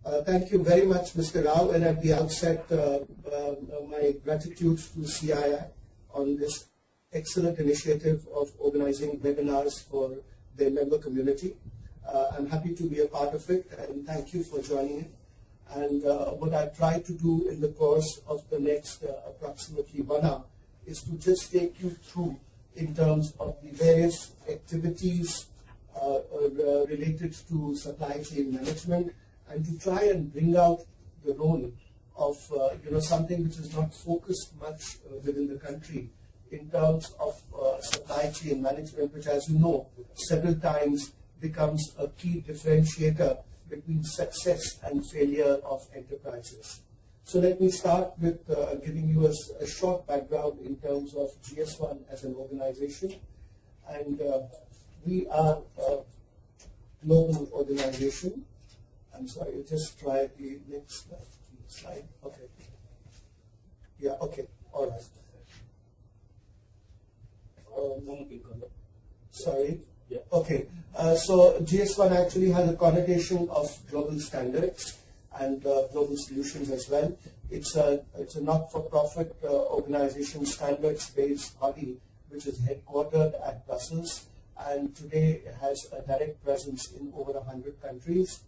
Thank you very much, Mr. Rao, and at the outset, my gratitude to CII on this excellent initiative of organizing webinars for their member community. I'm happy to be a part of it, and thank you for joining it. And what I try to do in the course of the next approximately 1 hour is to just take you through in terms of the various activities related to supply chain management, and to try and bring out the role of something which is not focused much within the country in terms of supply chain management, which, as you know, several times becomes a key differentiator between success and failure of enterprises. So let me start with giving you a short background in terms of GS1 as an organization. And we are a global organization. I'm sorry, just try the next slide. Okay. Yeah, okay, all right. Sorry. Yeah. Okay. So GS1 actually has a connotation of global standards and global solutions as well. It's a not-for-profit organization, standards-based body, which is headquartered at Brussels, and today has a direct presence in over 100 countries.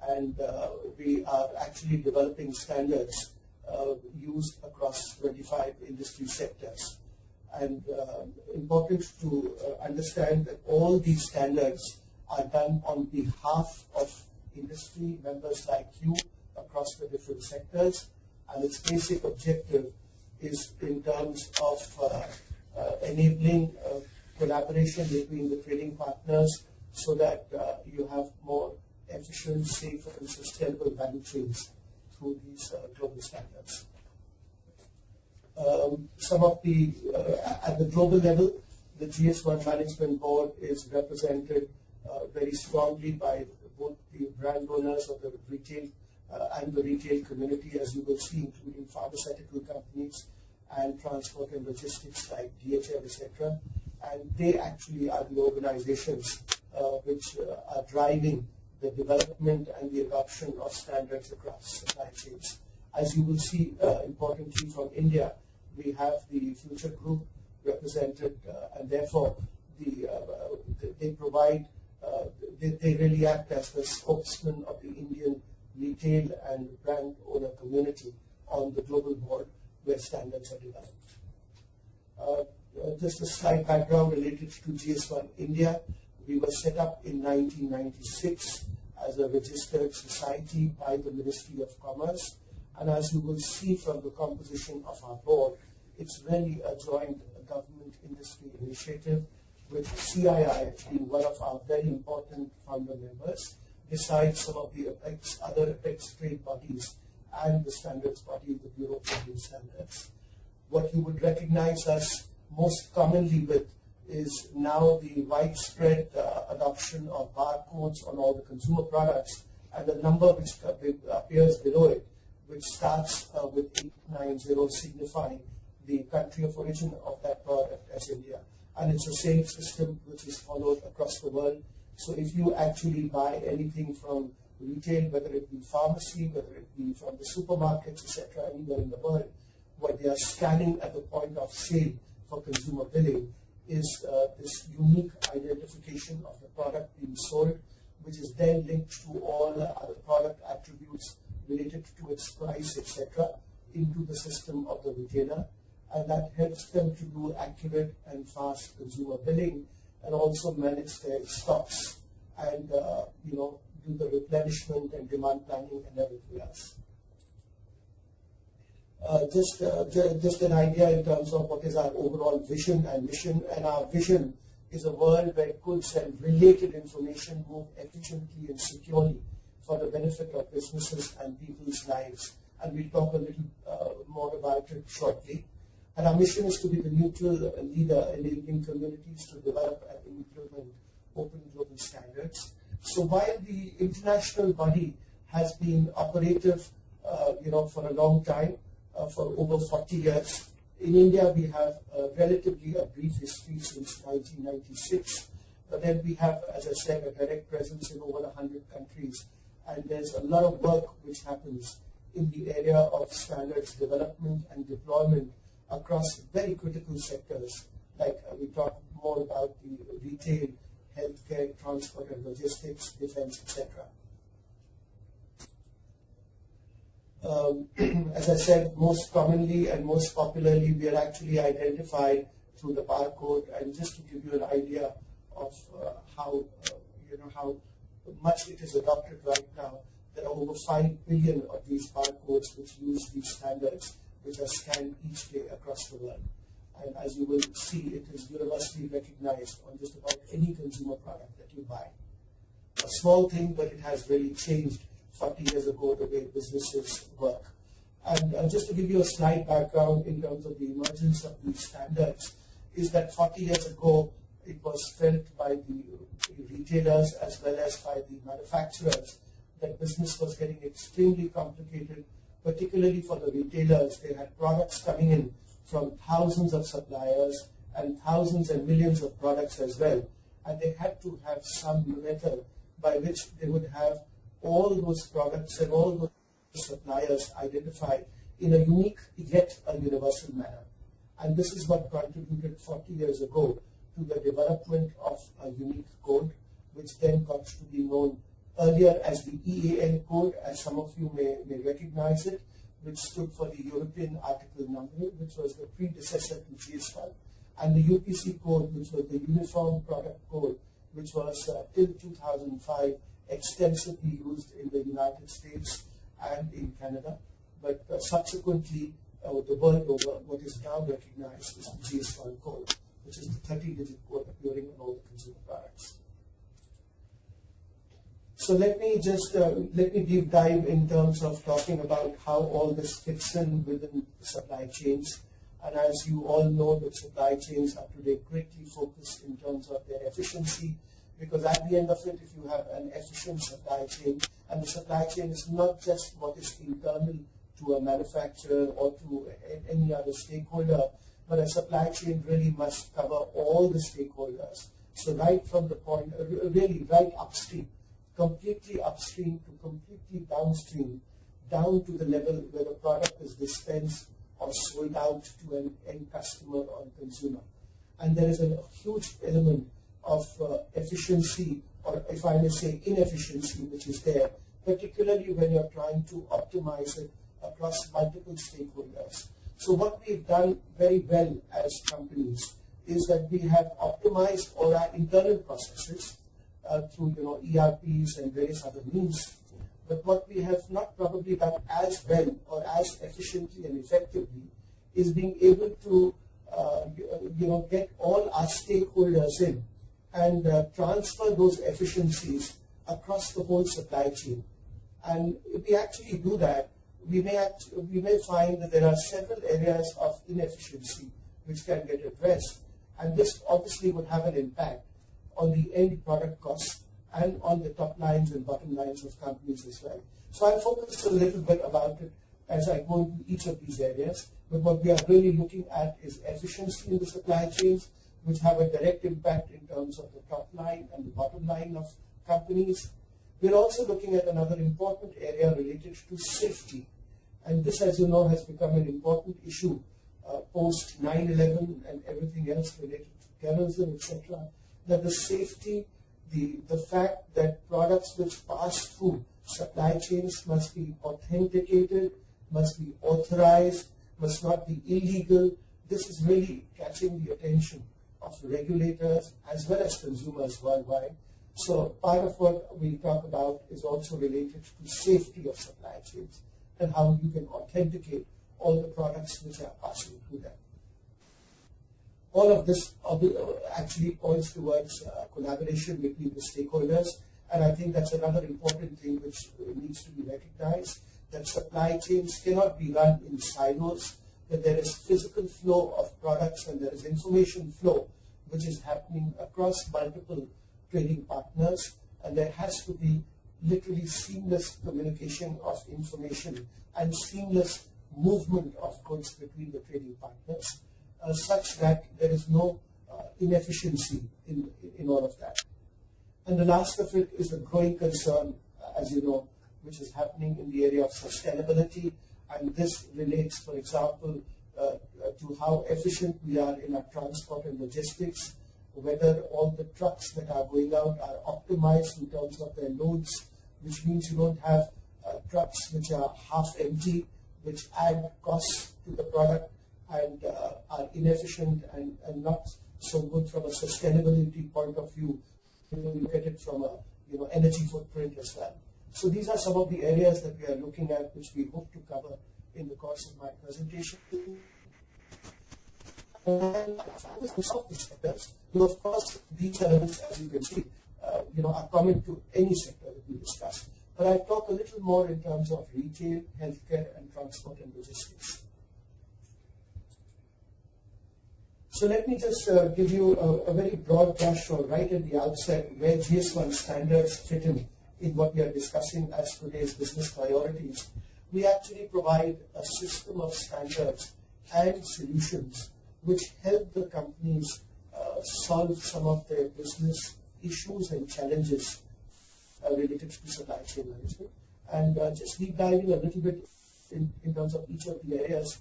And we are actually developing standards used across 25 industry sectors. And important to understand that all these standards are done on behalf of industry members like you across the different sectors, and its basic objective is in terms of enabling collaboration between the trading partners so that you have more efficient, safe, and sustainable value chains through these global standards. Some of the, at the global level, the GS1 Management Board is represented very strongly by both the brand owners of the retail and the retail community, as you will see, including pharmaceutical companies and transport and logistics like DHL, etc. And they actually are the organizations which are driving the development and the adoption of standards across supply chains. As you will see, importantly from India, we have the Future Group represented, and therefore they provide, they really act as the spokesman of the Indian retail and brand owner community on the global board where standards are developed. Just a slight background related to GS1 India. We were set up in 1996 as a registered society by the Ministry of Commerce. And as you will see from the composition of our board, it's really a joint government industry initiative with CII being one of our very important founder members, besides some of the other apex trade bodies and the standards body, the Bureau of Indian Standards. What you would recognize us most commonly with is now the widespread adoption of barcodes on all the consumer products, and the number which appears below it, which starts with 890 signifying the country of origin of that product as India. And it's the same system which is followed across the world. So if you actually buy anything from retail, whether it be pharmacy, whether it be from the supermarkets, etc., anywhere in the world, what they are scanning at the point of sale for consumer billing is this unique identification of the product being sold, which is then linked to all other product attributes related to its price, etc., into the system of the retailer. And that helps them to do accurate and fast consumer billing, and also manage their stocks and do the replenishment and demand planning and everything else. Just an idea in terms of what is our overall vision and mission. And our vision is a world where goods and related information move efficiently and securely for the benefit of businesses and people's lives. And we'll talk a little more about it shortly. And our mission is to be the neutral leader enabling communities to develop and implement open global standards. So while the international body has been operative, for a long time, for over 40 years, in India we have relatively a brief history since 1996. But then we have, as I said, a direct presence in over 100 countries, and there's a lot of work which happens in the area of standards development and deployment across very critical sectors, like we talk more about the retail, healthcare, transport and logistics, defense, etc. As I said, most commonly and most popularly, we are actually identified through the barcode. And just to give you an idea of how much it is adopted right now, there are over 5 billion of these barcodes which use these standards, which are scanned each day across the world. And as you will see, it is universally recognized on just about any consumer product that you buy. A small thing, but it has really changed 40 years ago the way businesses work. And just to give you a slight background in terms of the emergence of these standards, is that 40 years ago it was felt by the retailers as well as by the manufacturers that business was getting extremely complicated, particularly for the retailers. They had products coming in from thousands of suppliers and thousands and millions of products as well. And they had to have some method by which they would have all those products and all those suppliers identified in a unique yet a universal manner. And this is what contributed 40 years ago to the development of a unique code, which then got to be known earlier as the EAN code, as some of you may recognize it, which stood for the European Article Number, which was the predecessor to GS1, and the UPC code, which was the Uniform Product Code, which was till 2005 extensively used in the United States and in Canada. But subsequently, the world over, what is now recognized is the GS1 code, which is the 30-digit code appearing on all the consumer products. So let me deep dive in terms of talking about how all this fits in within the supply chains. And as you all know, the supply chains are today greatly focused in terms of their efficiency, because at the end of it, if you have an efficient supply chain, and the supply chain is not just what is internal to a manufacturer or to any other stakeholder, but a supply chain really must cover all the stakeholders. So right from the point, really right upstream, completely upstream to completely downstream, down to the level where the product is dispensed or sold out to an end customer or consumer. And there is a huge element of efficiency, or if I may say inefficiency, which is there, particularly when you're trying to optimize it across multiple stakeholders. So what we've done very well as companies is that we have optimized all our internal processes through ERPs and various other means. But what we have not probably done as well or as efficiently and effectively is being able to get all our stakeholders in and transfer those efficiencies across the whole supply chain. And if we actually do that, we may find that there are several areas of inefficiency which can get addressed, and this obviously would have an impact on the end product costs and on the top lines and bottom lines of companies as well. So I'll focus a little bit about it as I go into each of these areas, but what we are really looking at is efficiency in the supply chains, which have a direct impact in terms of the top line and the bottom line of companies. We're also looking at another important area related to safety. And this, as you know, has become an important issue post 9/11 and everything else related to terrorism, etc. That the safety, the fact that products which pass through supply chains must be authenticated, must be authorized, must not be illegal. This is really catching the attention of regulators as well as consumers worldwide. So part of what we talk about is also related to safety of supply chains and how you can authenticate all the products which are passing through them. All of this actually points towards collaboration between the stakeholders, and I think that's another important thing which needs to be recognized, that supply chains cannot be run in silos, that there is physical flow of products and there is information flow which is happening across multiple trading partners, and there has to be literally seamless communication of information and seamless movement of goods between the trading partners, such that there is no inefficiency in all of that. And the last of it is the growing concern, as you know, which is happening in the area of sustainability, and this relates, for example, to how efficient we are in our transport and logistics, whether all the trucks that are going out are optimized in terms of their loads, which means you don't have trucks which are half empty, which add costs to the product and are inefficient and not so good from a sustainability point of view. You look at it from a energy footprint as well. So these are some of the areas that we are looking at, which we hope to cover in the course of my presentation. And of course, these elements, as you can see, are common to any sector that we discuss. But I talk a little more in terms of retail, healthcare, and transport and logistics. So let me just give you a very broad brush or right at the outset where GS1 standards fit in what we are discussing as today's business priorities. We actually provide a system of standards and solutions which help the companies solve some of their business issues and challenges related to supply chain management. And just deep diving a little bit in terms of each of the areas,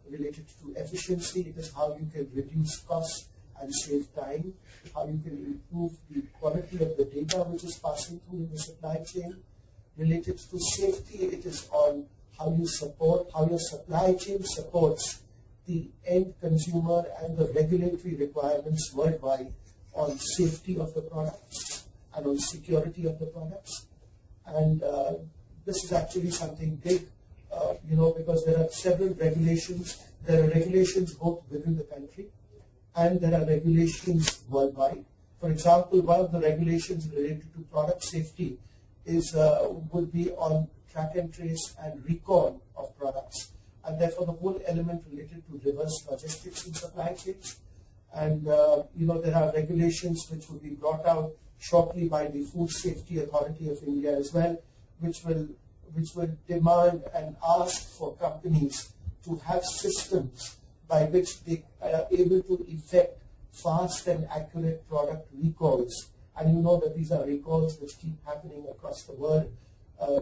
related to efficiency, it is how you can reduce costs and save time, how you can improve the quality of the data which is passing through in the supply chain. Related to safety, it is on how your supply chain supports the end consumer and the regulatory requirements worldwide on safety of the products and on security of the products. And this is actually something big, because there are several regulations. There are regulations both within the country and there are regulations worldwide. For example, one of the regulations related to product safety would be on track and trace and recall of products, and therefore the whole element related to reverse logistics in supply chains. And there are regulations which will be brought out shortly by the Food Safety Authority of India as well, which will demand and ask for companies to have systems by which they are able to effect fast and accurate product recalls. And you know that these are recalls which keep happening across the world,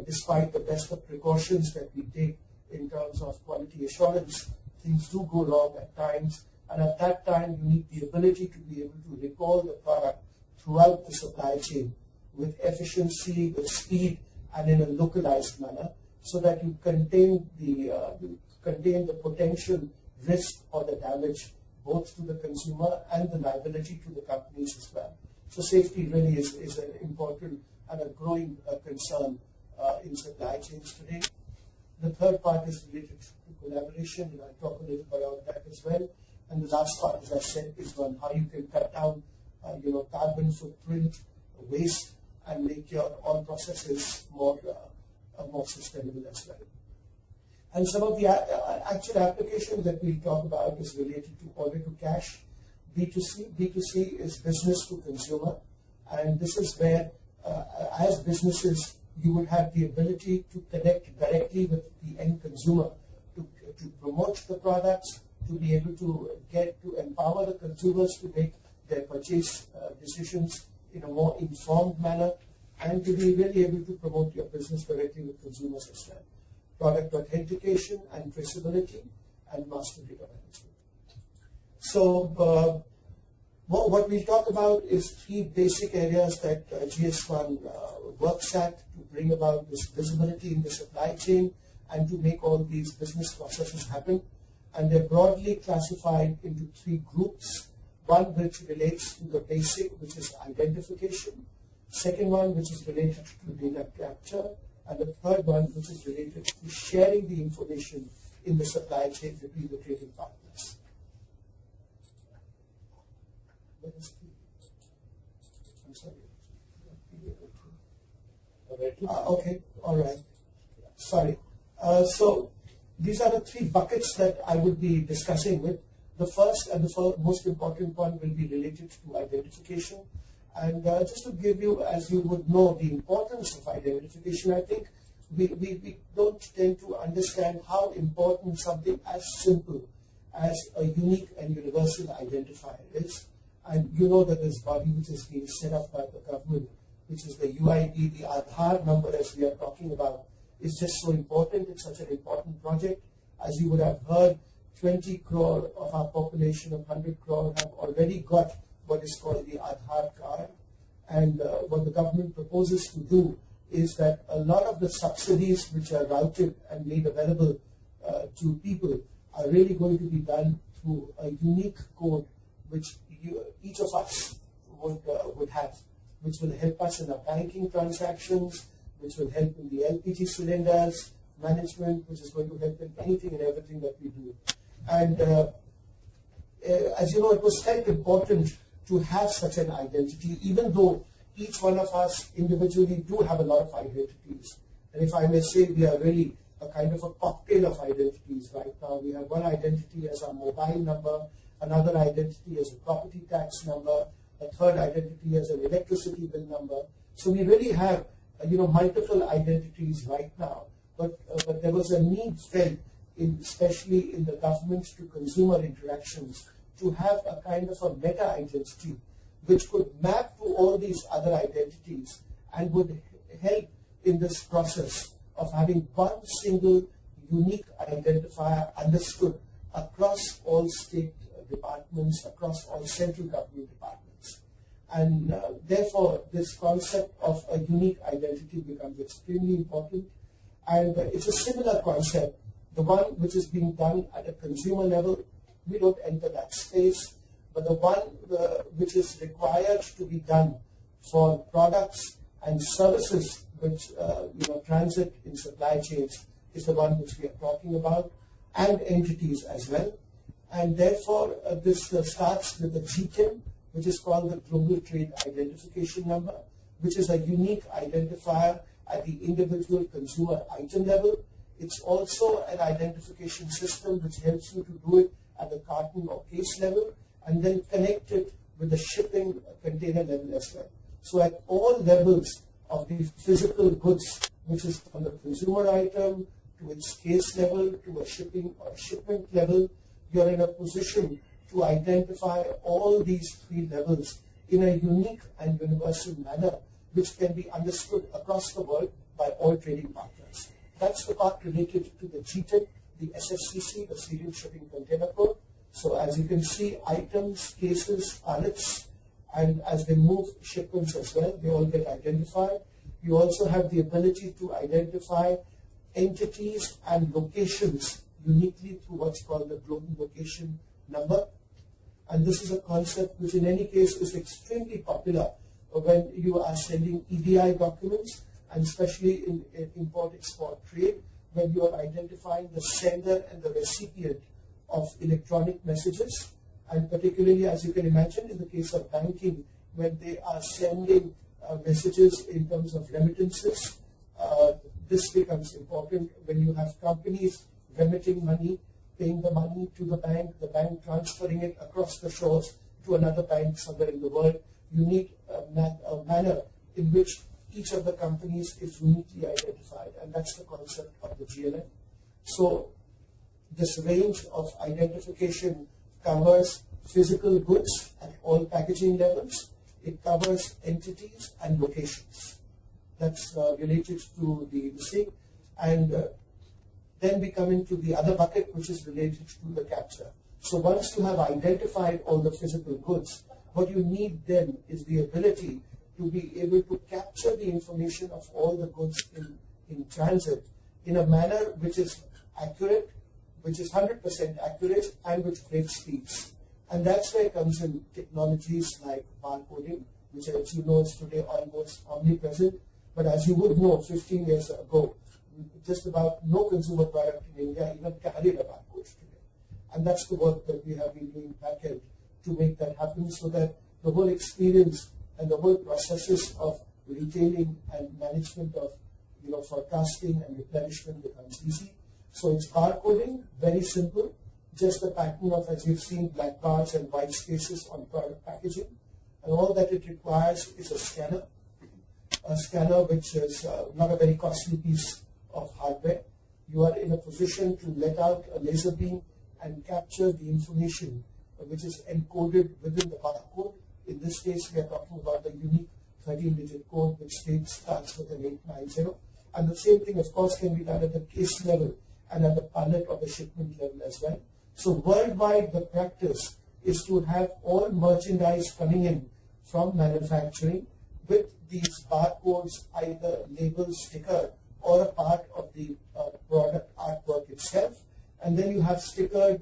despite the best of precautions that we take in terms of quality assurance. Things do go wrong at times, and at that time you need the ability to be able to recall the product throughout the supply chain with efficiency, with speed, and in a localized manner, so that you contain the potential risk or the damage both to the consumer and the liability to the companies as well. So safety really is an important and a growing concern in supply chains today. The third part is related to collaboration, and I'll talk a little bit about that as well. And the last part, as I said, is on how you can cut down carbon footprint, waste, and make your all processes more sustainable as well. And some of the actual applications that we'll talk about is related to order to cash, B2C. B2C is business to consumer, and this is where, as businesses, you would have the ability to connect directly with the end consumer to promote the products, to be able to empower the consumers to make their purchase decisions in a more informed manner, and to be really able to promote your business directly with consumers as well. Product authentication and traceability and master data management. So what we'll talk about is three basic areas that GS1 works at to bring about this visibility in the supply chain and to make all these business processes happen. And they're broadly classified into three groups. One which relates to the basic, which is identification. Second one, which is related to data capture. And the third one, which is related to sharing the information in the supply chain between the trading partners. I'm sorry. Okay, all right. Sorry. So these are the three buckets that I would be discussing with. The first and the most important one will be related to identification. And just to give you, as you would know, the importance of identification, I think we don't tend to understand how important something as simple as a unique and universal identifier is. And you know that this body which is being set up by the government which is the UID, the Aadhaar number as we are talking about, is just so important. It's such an important project. As you would have heard, 20 crore of our population of 100 crore have already got what is called the Aadhaar card. And what the government proposes to do is that a lot of the subsidies which are routed and made available to people are really going to be done through a unique code which each of us would have, which will help us in our banking transactions, which will help in the LPG cylinders management, which is going to help in anything and everything that we do. And as you know, it was quite important to have such an identity, even though each one of us individually do have a lot of identities. And if I may say, we are really a kind of a cocktail of identities right now. We have one identity as our mobile number, another identity as a property tax number, a third identity as an electricity bill number. So we really have multiple identities right now. But there was a need felt, especially in the government to consumer interactions, to have a kind of a meta identity which could map to all these other identities and would help in this process of having one single unique identifier understood across all state departments, across all central government departments. And therefore, this concept of a unique identity becomes extremely important. And it's a similar concept, the one which is being done at a consumer level. We don't enter that space, but the one which is required to be done for products and services which transit in supply chains is the one which we are talking about, and entities as well. And therefore, this starts with the GTIN, which is called the Global Trade Identification Number, which is a unique identifier at the individual consumer item level. It's also an identification system which helps you to do it at the carton or case level, and then connect it with the shipping container level as well. So at all levels of the physical goods, which is from the consumer item to its case level to a shipping or shipment level, you're in a position to identify all these three levels in a unique and universal manner, which can be understood across the world by all trading partners. That's the part related to the GTIN, the SFCC, the Serial Shipping Container Code. So as you can see, items, cases, pallets, and as they move shipments as well, they all get identified. You also have the ability to identify entities and locations uniquely through what's called the Global Location Number. And this is a concept which in any case is extremely popular when you are sending EDI documents, and especially in import-export trade, when you are identifying the sender and the recipient of electronic messages. And particularly, as you can imagine, in the case of banking, when they are sending messages in terms of remittances, this becomes important when you have companies remitting money, paying the money to the bank transferring it across the shores to another bank somewhere in the world. You need a manner in which each of the companies is uniquely identified, and that's the concept of the GLN. So this range of identification covers physical goods at all packaging levels. It covers entities and locations. That's related to the thing. And then we come into the other bucket, which is related to the capture. So once you have identified all the physical goods, what you need then is the ability to be able to capture the information of all the goods in transit in a manner which is accurate, which is 100% accurate, and which breaks speeds. And that's where comes in technologies like barcoding, which, as you know, is today almost omnipresent. But as you would know, 15 years ago, just about no consumer product in India even carried a barcode today. And that's the work that we have been doing back end to make that happen, so that the whole experience and the whole processes of retailing and management of forecasting and replenishment becomes easy. So it's barcoding, very simple, just the pattern of, as you've seen, black bars and white spaces on product packaging. And all that it requires is a scanner which is not a very costly piece of hardware. You are in a position to let out a laser beam and capture the information which is encoded within the barcode. In this case, we are talking about the unique 13-digit code which starts with an 890. And the same thing, of course, can be done at the case level and at the pallet or the shipment level as well. So worldwide, the practice is to have all merchandise coming in from manufacturing with these barcodes, either label, sticker, or a part of the product artwork itself. And then you have stickered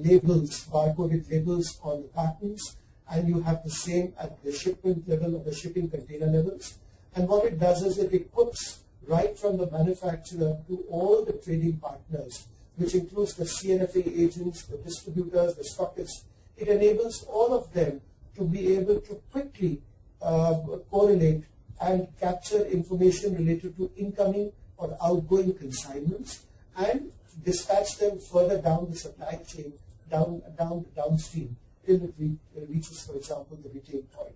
labels, barcoded labels on the cartons, and you have the same at the shipment level or the shipping container levels. And what it does is it equips right from the manufacturer to all the trading partners, which includes the CNFA agents, the distributors, the stockists. It enables all of them to be able to quickly correlate and capture information related to incoming or outgoing consignments and dispatch them further down the supply chain, downstream, till it reaches, for example, the retail point.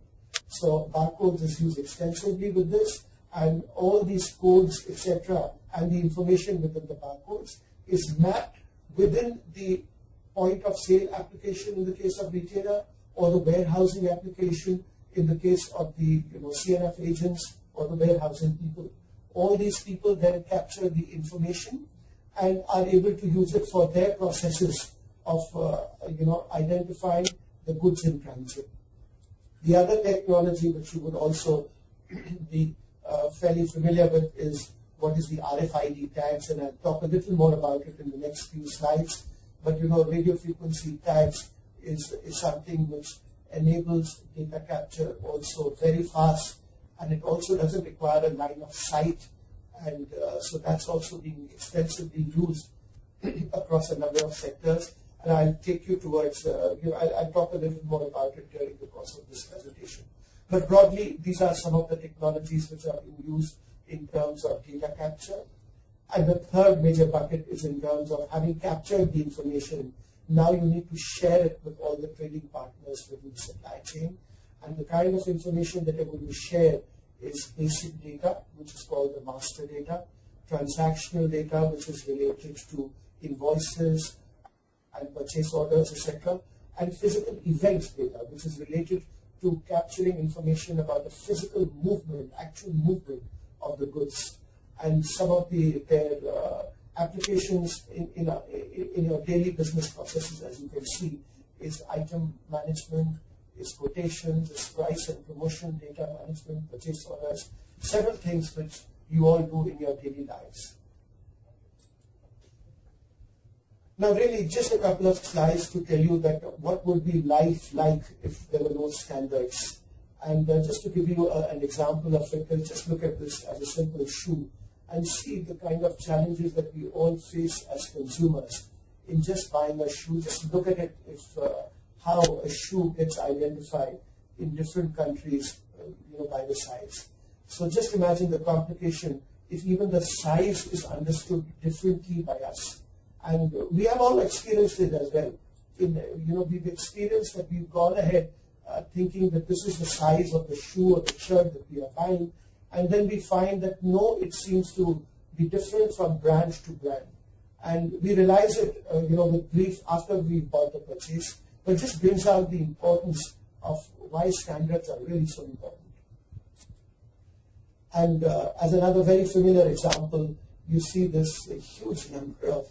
So barcodes is used extensively with this, and all these codes, etc., and the information within the barcodes is mapped within the point of sale application in the case of retailer, or the warehousing application in the case of the CNF agents or the warehousing people. All these people then capture the information and are able to use it for their processes of identifying the goods in transit. The other technology which you would also be fairly familiar with is what is the RFID tags, and I'll talk a little more about it in the next few slides. But radio frequency tags is something which enables data capture also very fast, and it also doesn't require a line of sight, and so that's also being extensively used across a number of sectors. And I'll take you towards, I'll talk a little more about it during the course of this presentation. But broadly, these are some of the technologies which are being used in terms of data capture. And the third major bucket is in terms of having captured the information. Now you need to share it with all the trading partners within the supply chain. And the kind of information that are going to share is basic data, which is called the master data, transactional data, which is related to invoices and purchase orders, etc., and physical events data, which is related to capturing information about the physical movement, actual movement of the goods. And some of their applications in your daily business processes, as you can see, is item management, is quotations, is price and promotion data management, purchase orders, several things which you all do in your daily lives. Now really just a couple of slides to tell you that what would be life like if there were no standards. And just to give you an example of it, just look at this as a simple shoe and see the kind of challenges that we all face as consumers in just buying a shoe. Just look at it, how a shoe gets identified in different countries, by the size. So just imagine the complication if even the size is understood differently by us. And we have all experienced it as well. We've experienced that we've gone ahead thinking that this is the size of the shoe or the shirt that we are buying, and then we find that no, it seems to be different from brand to brand. And we realize it, with grief after we bought the purchase, but it just brings out the importance of why standards are really so important. And as another very familiar example, you see this huge number of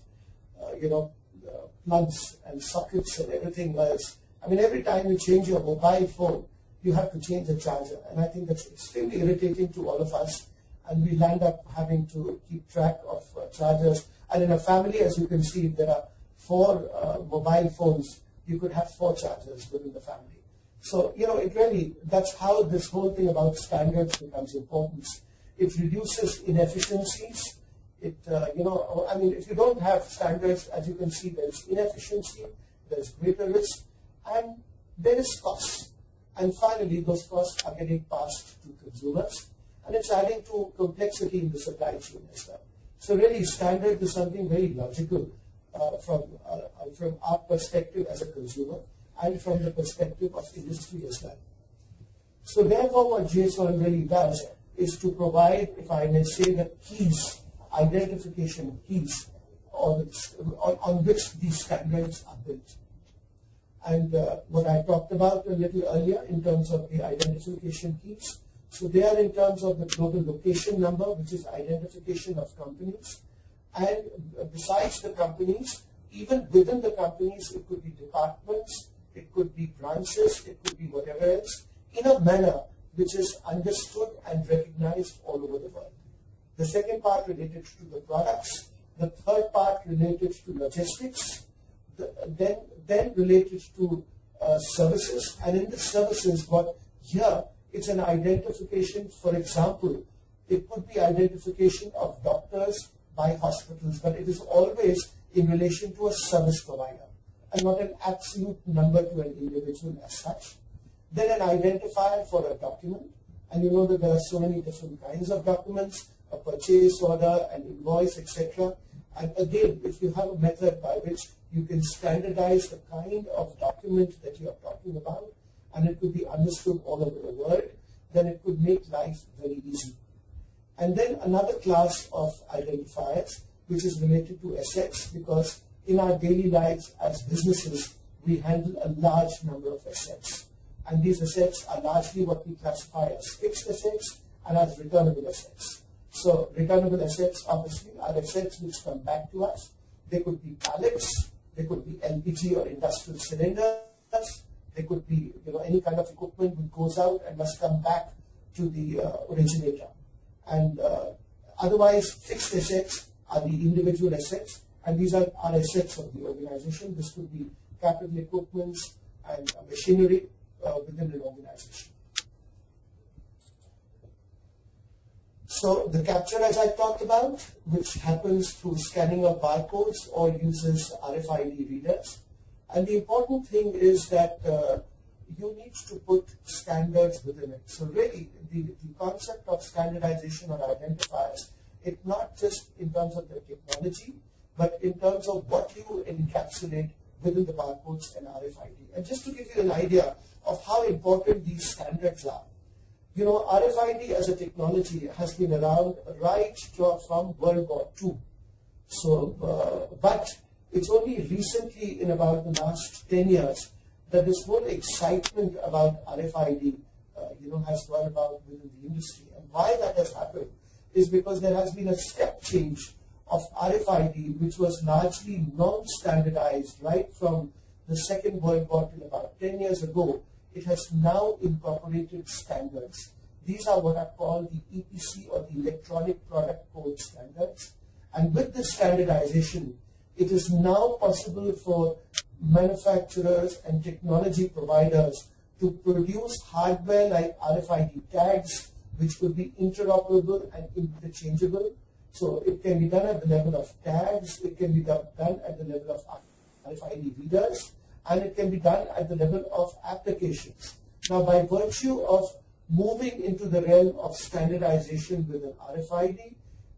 plugs and sockets and everything else. I mean, every time you change your mobile phone, you have to change the charger. And I think that's extremely irritating to all of us. And we land up having to keep track of chargers. And in a family, as you can see, there are 4 mobile phones. You could have 4 chargers within the family. So, it really, that's how this whole thing about standards becomes important. It reduces inefficiencies. If you don't have standards, as you can see, there's inefficiency, there's greater risk, and there is cost. And finally, those costs are getting passed to consumers, and it's adding to complexity in the supply chain as well. So really, standard is something very logical from our perspective as a consumer and from the perspective of industry as well. So therefore, what JSON really does is to provide, if I may say, the keys, identification keys on which these standards are built. And what I talked about a little earlier in terms of the identification keys, So they are in terms of the global location number, which is identification of companies. And besides the companies, even within the companies, it could be departments, it could be branches, it could be whatever else, in a manner which is understood and recognized all over the world. The second part related to the products, the third part related to logistics, then related to services, and in the services, here it's an identification. For example, it could be identification of doctors by hospitals, but it is always in relation to a service provider and not an absolute number to an individual as such. Then an identifier for a document, and you know that there are so many different kinds of documents, a purchase order, an invoice, etc. And again, if you have a method by which you can standardize the kind of document that you are talking about, and it could be understood all over the world, then it could make life very easy. And then another class of identifiers, which is related to assets, because in our daily lives as businesses, we handle a large number of assets. And these assets are largely what we classify as fixed assets and as returnable assets. So returnable assets obviously are assets which come back to us. They could be pallets, they could be LPG or industrial cylinders, they could be any kind of equipment which goes out and must come back to the originator. And otherwise, fixed assets are the individual assets, and these are assets of the organization. This could be capital equipments and machinery within an organization. So the capture, as I talked about, which happens through scanning of barcodes or uses RFID readers. And the important thing is that you need to put standards within it. So really, the concept of standardization or identifiers, it's not just in terms of the technology, but in terms of what you encapsulate within the barcodes and RFID. And just to give you an idea of how important these standards are, RFID as a technology has been around right from World War II. So, but it's only recently, in about the last 10 years, that this whole excitement about RFID, has gone about within the industry. And why that has happened is because there has been a step change of RFID, which was largely non-standardized right from the Second World War till about 10 years ago. It has now incorporated standards. These are what are called the EPC or the Electronic Product Code standards. And with this standardization, it is now possible for manufacturers and technology providers to produce hardware like RFID tags, which could be interoperable and interchangeable. So it can be done at the level of tags, it can be done at the level of RFID readers, and it can be done at the level of applications. Now, by virtue of moving into the realm of standardization with an RFID,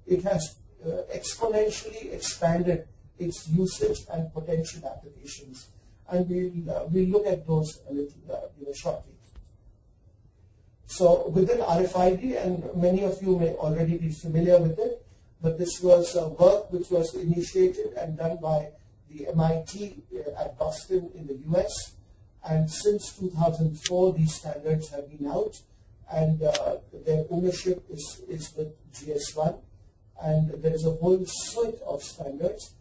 it has exponentially expanded its usage and potential applications. And we'll look at those a little shortly. So within RFID, and many of you may already be familiar with it, but this was work which was initiated and done by the MIT at Boston in the US. And since 2004, these standards have been out, and their ownership is with GS1. And there is a whole suite of standards.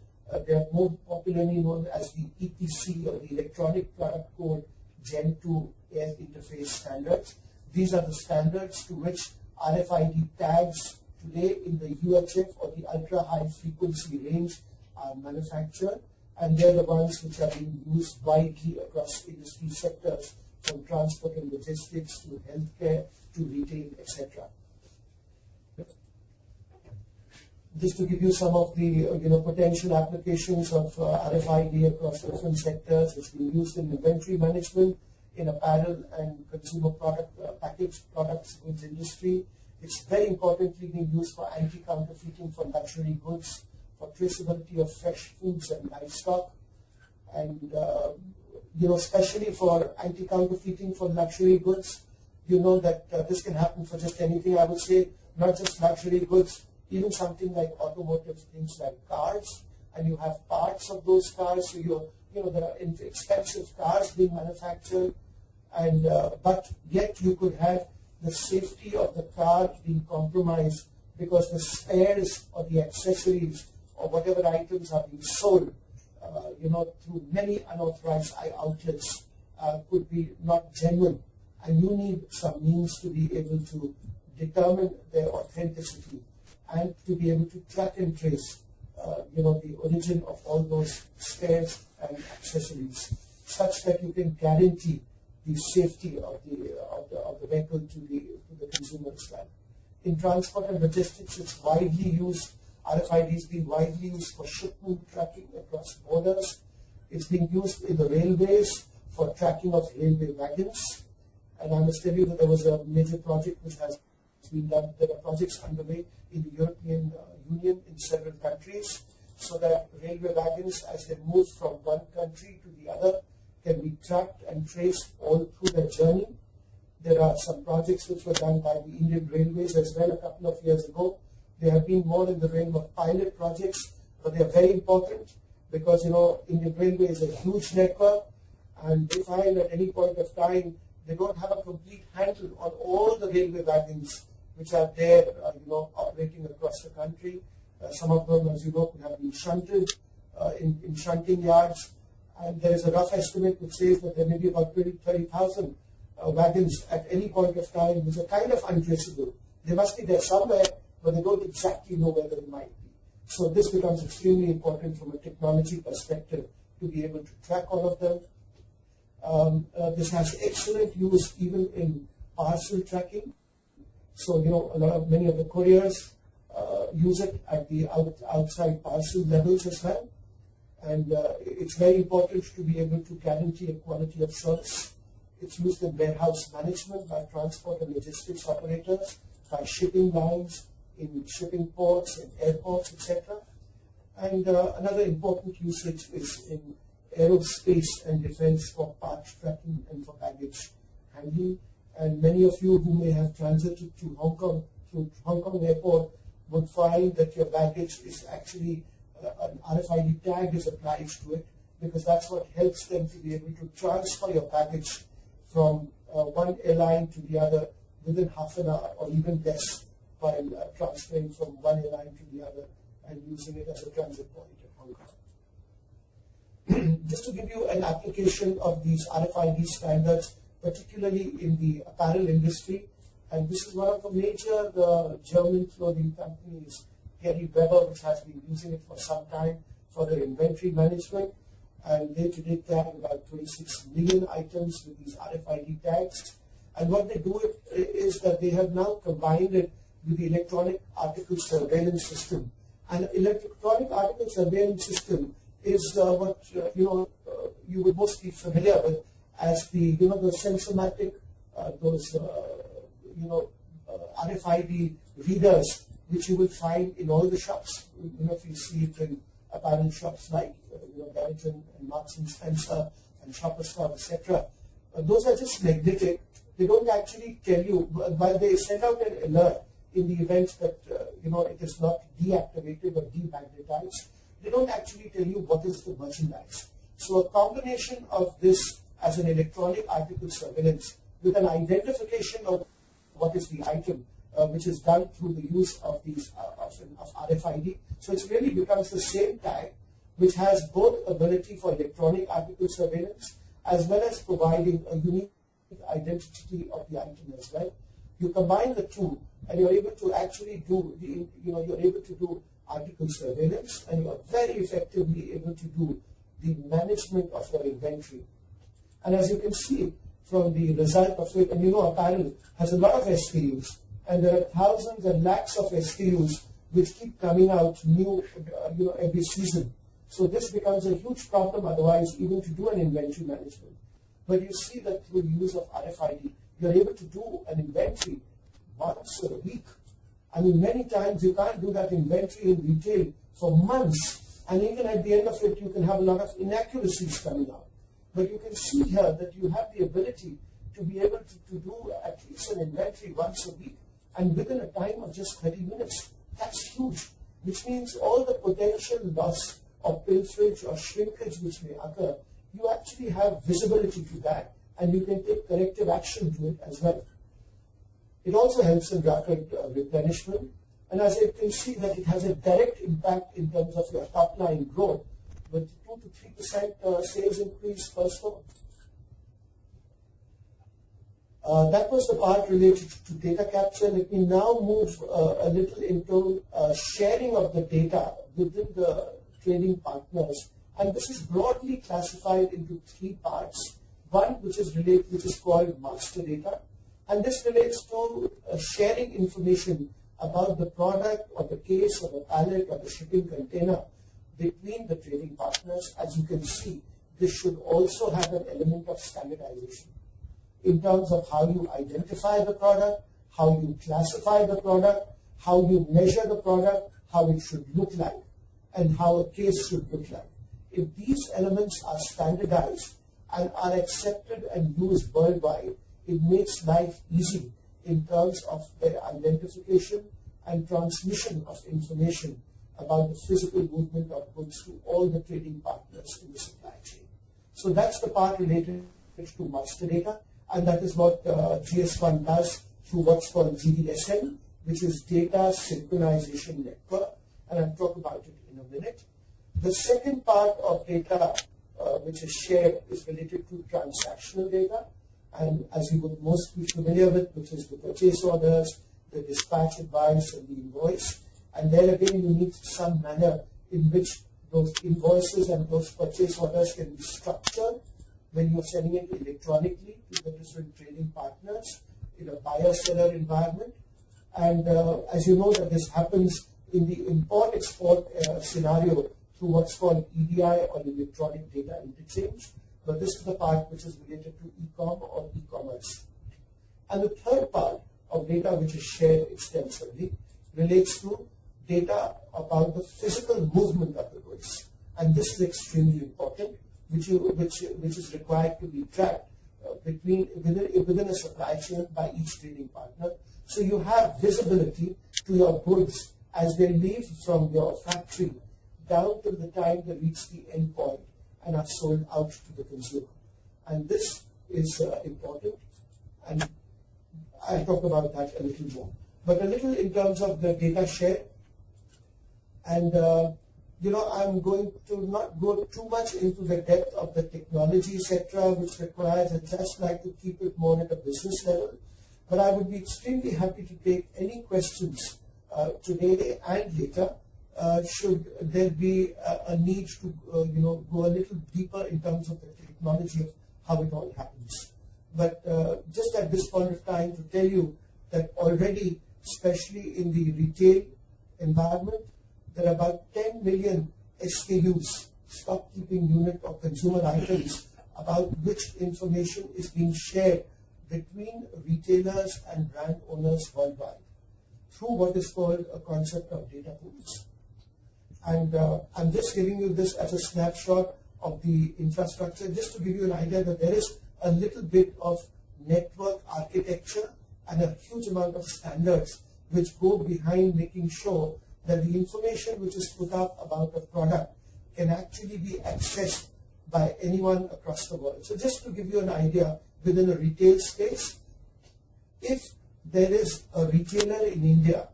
They are more popularly known as the EPC or the Electronic Product Code Gen 2 Air Interface standards. These are the standards to which RFID tags today in the UHF or the ultra high frequency range are manufactured, and they're the ones which are being used widely across industry sectors, from transport and logistics to healthcare to retail, etc. Just to give you some of the potential applications of RFID across different sectors, it's been used in inventory management, in apparel and consumer product packaged products goods industry. It's very importantly being used for anti-counterfeiting for luxury goods, for traceability of fresh foods and livestock, and especially for anti-counterfeiting for luxury goods. You know that this can happen for just anything. I would say not just luxury goods, even something like automotive things like cars, and you have parts of those cars. So there are expensive cars being manufactured, and but yet you could have the safety of the car being compromised because the spares or the accessories or whatever items are being sold, through many unauthorized outlets could be not genuine, and you need some means to be able to determine their authenticity and to be able to track and trace, the origin of all those spares and accessories, such that you can guarantee the safety of the vehicle to the consumer as well. In transport and logistics, it's widely used. RFIDs being widely used for shipment tracking across borders. It's being used in the railways for tracking of railway wagons. And I must tell you that there was a major project which has been done. There are projects underway in the European Union in several countries, so that railway wagons, as they move from one country to the other, can be tracked and traced all through their journey. There are some projects which were done by the Indian Railways as well a couple of years ago. They have been more in the realm of pilot projects, but they are very important because, Indian Railway is a huge network, and they find at any point of time they don't have a complete handle on all the railway wagons which are there, operating across the country. Some of them, as you know, could have been shunted in shunting yards. And there is a rough estimate which says that there may be about 30,000 wagons at any point of time, which are kind of untraceable. They must be there somewhere, but they don't exactly know where they might be. So this becomes extremely important from a technology perspective to be able to track all of them. This has excellent use even in parcel tracking. So, many of the couriers use it at the outside parcel levels as well. And it's very important to be able to guarantee a quality of service. It's used in warehouse management by transport and logistics operators, by shipping lines, in shipping ports, in airports, etc. And another important usage is in aerospace and defense for parts tracking and for baggage handling. And many of you who may have transited to Hong Kong, through Hong Kong airport, would find that your baggage is actually an RFID tag is applied to it, because that's what helps them to be able to transfer your baggage from one airline to the other within half an hour or even less, while transferring from one airline to the other and using it as a transit point in Hong Kong. Just to give you an application of these RFID standards, particularly in the apparel industry, and this is one of the major German clothing companies, Gary Weber, which has been using it for some time for their inventory management, and they today tag about 26 million items with these RFID tags. And what they do is that they have now combined it with the electronic article surveillance system. And electronic article surveillance system is what you would most be familiar with as the the Sensormatic, those RFID readers which you will find in all the shops. If you see it in apparel shops like Benetton and Marks and Spencer and Shoppers Stop, etc. Those are just magnetic. They don't actually tell you, while they send out an alert in the event that it is not deactivated or demagnetized, they don't actually tell you what is the merchandise. So a combination of this as an electronic article surveillance with an identification of what is the item, which is done through the use of these of RFID. So it really becomes the same tag, which has both ability for electronic article surveillance as well as providing a unique identity of the item as well. You combine the two, and you're able to actually do you're able to do article surveillance, and you're very effectively able to do the management of your inventory. And as you can see from the result of it, and apparel has a lot of SKUs, and there are thousands and lakhs of SKUs which keep coming out new, every season. So this becomes a huge problem otherwise, even to do an inventory management. But you see that through the use of RFID, you're able to do an inventory once a week. I mean, many times you can't do that inventory in retail for months, and even at the end of it, you can have a lot of inaccuracies coming out. But you can see here that you have the ability to be able to do at least an inventory once a week, and within a time of just 30 minutes. That's huge, which means all the potential loss or pilferage or shrinkage which may occur, you actually have visibility to that, and you can take corrective action to it as well. It also helps in rapid replenishment. And as you can see that it has a direct impact in terms of your top line growth with 2 to 3% sales increase per store. That was the part related to data capture. Let me now move a little into sharing of the data within the trading partners. And this is broadly classified into 3 parts. One which is called master data. And this relates to sharing information about the product or the case or the pallet or the shipping container between the trading partners. As you can see, this should also have an element of standardization in terms of how you identify the product, how you classify the product, how you measure the product, how it should look like, and how a case should look like. If these elements are standardized and are accepted and used worldwide, it makes life easy in terms of their identification and transmission of information about the physical movement of goods to all the trading partners in the supply chain. So that's the part related to master data, and that is what GS1 does through what's called GDSN, which is Data Synchronization Network, and I'll talk about it in a minute. The second part of data which is shared is related to transactional data, and as you would most be familiar with, which is the purchase orders, the dispatch advice, and the invoice. And there again, you need some manner in which those invoices and those purchase orders can be structured when you're sending it electronically to the different trading partners in a buyer-seller environment. And as you know, that this happens in the import-export scenario through what's called EDI or electronic data interchange. But this is the part which is related to e-com or e-commerce. And the third part of data which is shared extensively relates to data about the physical movement of the goods. And this is extremely important, which is required to be tracked within a supply chain by each trading partner. So you have visibility to your goods as they leave from your factory down to the time they reach the end point and are sold out to the consumer. And this is important, and I'll talk about that a little more. But a little in terms of the data share, and I'm going to not go too much into the depth of the technology, etc., which requires, I'd just like to keep it more at a business level. But I would be extremely happy to take any questions today and later. Should there be a need to go a little deeper in terms of the technology of how it all happens. But just at this point of time to tell you that already, especially in the retail environment, there are about 10 million SKUs, stock keeping unit of consumer items, about which information is being shared between retailers and brand owners worldwide through what is called a concept of data pools. And I'm just giving you this as a snapshot of the infrastructure, just to give you an idea that there is a little bit of network architecture and a huge amount of standards which go behind making sure that the information which is put up about a product can actually be accessed by anyone across the world. So just to give you an idea, within a retail space, if there is a retailer in India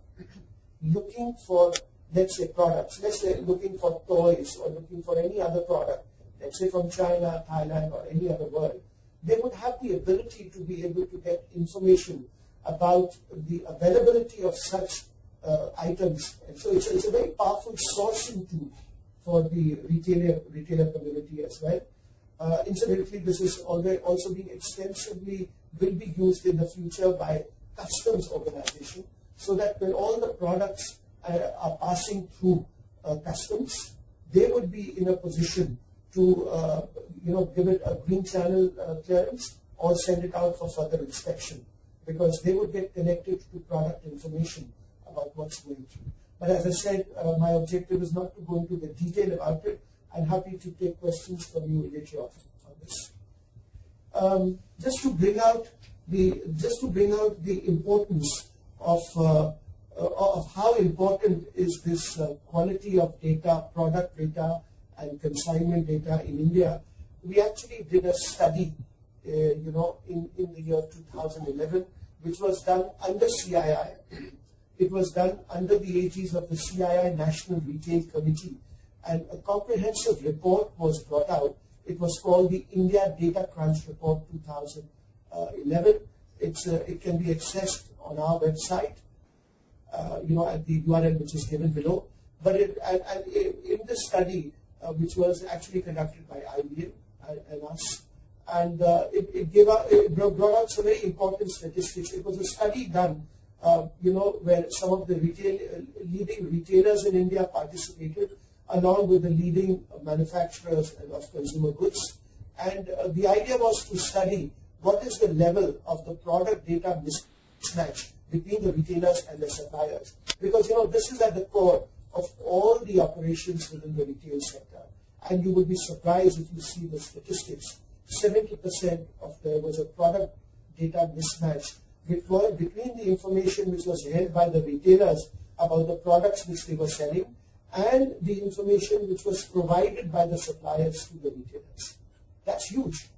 looking for, let's say, products, let's say looking for toys or looking for any other product, let's say from China, Thailand, or any other world, they would have the ability to be able to get information about the availability of such items. And so it's a very powerful sourcing tool for the retailer community as well. Incidentally, this is also being extensively, will be used in the future by customs organization, so that when all the products are passing through customs, they would be in a position to give it a green channel clearance or send it out for further inspection, because they would get connected to product information about what's going through. But as I said, my objective is not to go into the detail about it. I'm happy to take questions from you later on this. Just to bring out the importance of how important is this quality of data, product data, and consignment data in India. We actually did a study, in the year 2011, which was done under CII. It was done under the aegis of the CII National Retail Committee, and a comprehensive report was brought out. It was called the India Data Crunch Report 2011. It can be accessed on our website, at the URL which is given below. But in this study, which was actually conducted by IBM and us, and it brought out some very important statistics. It was a study done, where some of the leading retailers in India participated, along with the leading manufacturers of consumer goods. And the idea was to study what is the level of the product data mismatch between the retailers and the suppliers. Because, this is at the core of all the operations within the retail sector. And you will be surprised if you see the statistics. 70% of there was a product data mismatch between the information which was held by the retailers about the products which they were selling and the information which was provided by the suppliers to the retailers. That's huge.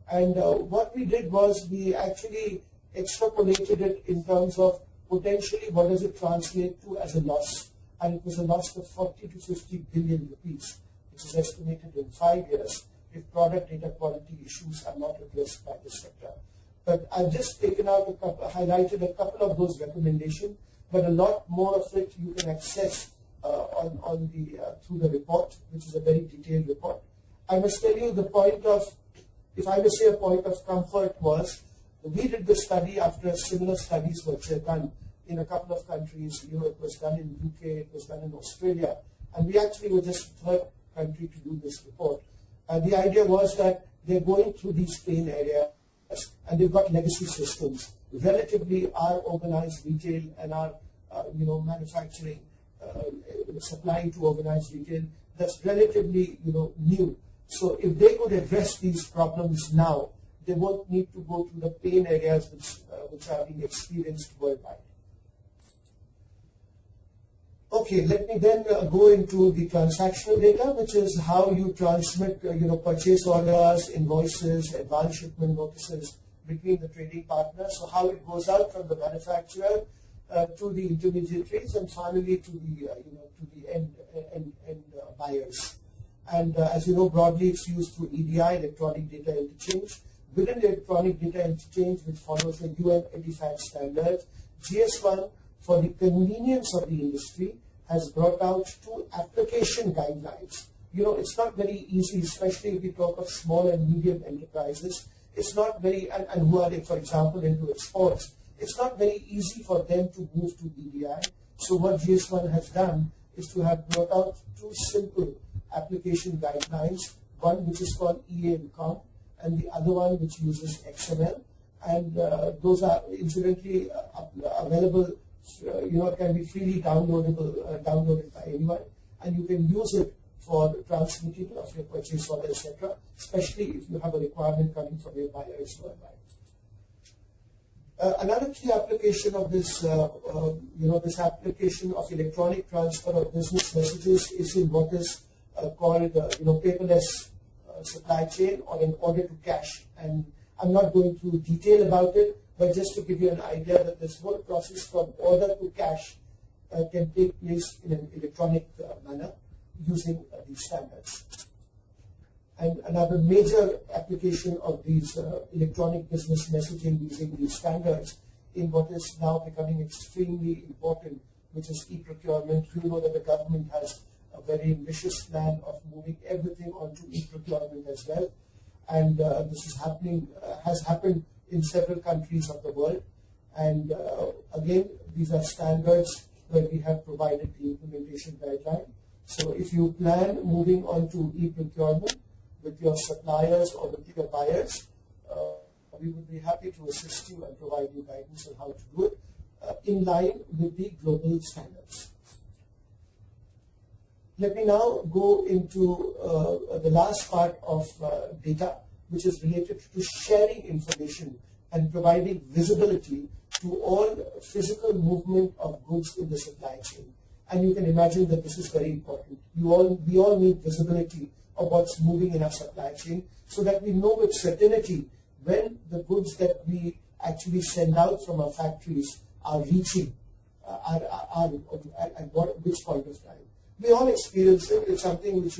And what we did was we actually extrapolated it in terms of potentially what does it translate to as a loss. And it was a loss of 40 to 50 billion rupees, which is estimated in 5 years if product data quality issues are not addressed by the sector. But I've just highlighted a couple of those recommendations, but a lot more of it you can access through the report, which is a very detailed report. I must tell you the point of, if I may say a point of comfort was, we did this study after similar studies were done in a couple of countries. It was done in UK, it was done in Australia, and we actually were just the third country to do this report. The idea was that they're going through these pain areas, and they've got legacy systems. Relatively, our organized retail and our manufacturing, supplying to organized retail, that's relatively new. So if they could address these problems now, they won't need to go through the pain areas which are being experienced worldwide. Okay, let me then go into the transactional data, which is how you transmit, purchase orders, invoices, advance shipment notices between the trading partners. So how it goes out from the manufacturer to the intermediaries and finally to the end buyers. And as you know, broadly it's used through EDI, electronic data interchange. Within the electronic data interchange, which follows the UN EDIFACT standard, GS1, for the convenience of the industry, has brought out 2 application guidelines. It's not very easy, especially if we talk of small and medium enterprises. It's not very, and who are, for example, into exports, it's not very easy for them to move to EDI. So what GS1 has done is to have brought out 2 simple application guidelines, one which is called EA-INCOM and the other one which uses XML. And those are incidentally available, can be freely downloaded by anyone, and you can use it for transmitting of your purchase order, etc., especially if you have a requirement coming from your buyers worldwide. Another key application of this, this application of electronic transfer of business messages is in what is called, paperless supply chain or an order to cash. And I'm not going through detail about it, but just to give you an idea that this whole process from order to cash can take place in an electronic manner using these standards. And another major application of these electronic business messaging using these standards in what is now becoming extremely important, which is e-procurement. You know that the government has a very ambitious plan of moving everything onto e-procurement as well. And this is happening, has happened in several countries of the world. And again, these are standards where we have provided the implementation guideline. So if you plan moving on to e-procurement with your suppliers or with your buyers, we would be happy to assist you and provide you guidance on how to do it in line with the global standards. Let me now go into the last part of data, which is related to sharing information and providing visibility to all physical movement of goods in the supply chain. And you can imagine that this is very important. We all need visibility of what's moving in our supply chain so that we know with certainty when the goods that we actually send out from our factories are reaching at which point of time. We all experience it. It's something which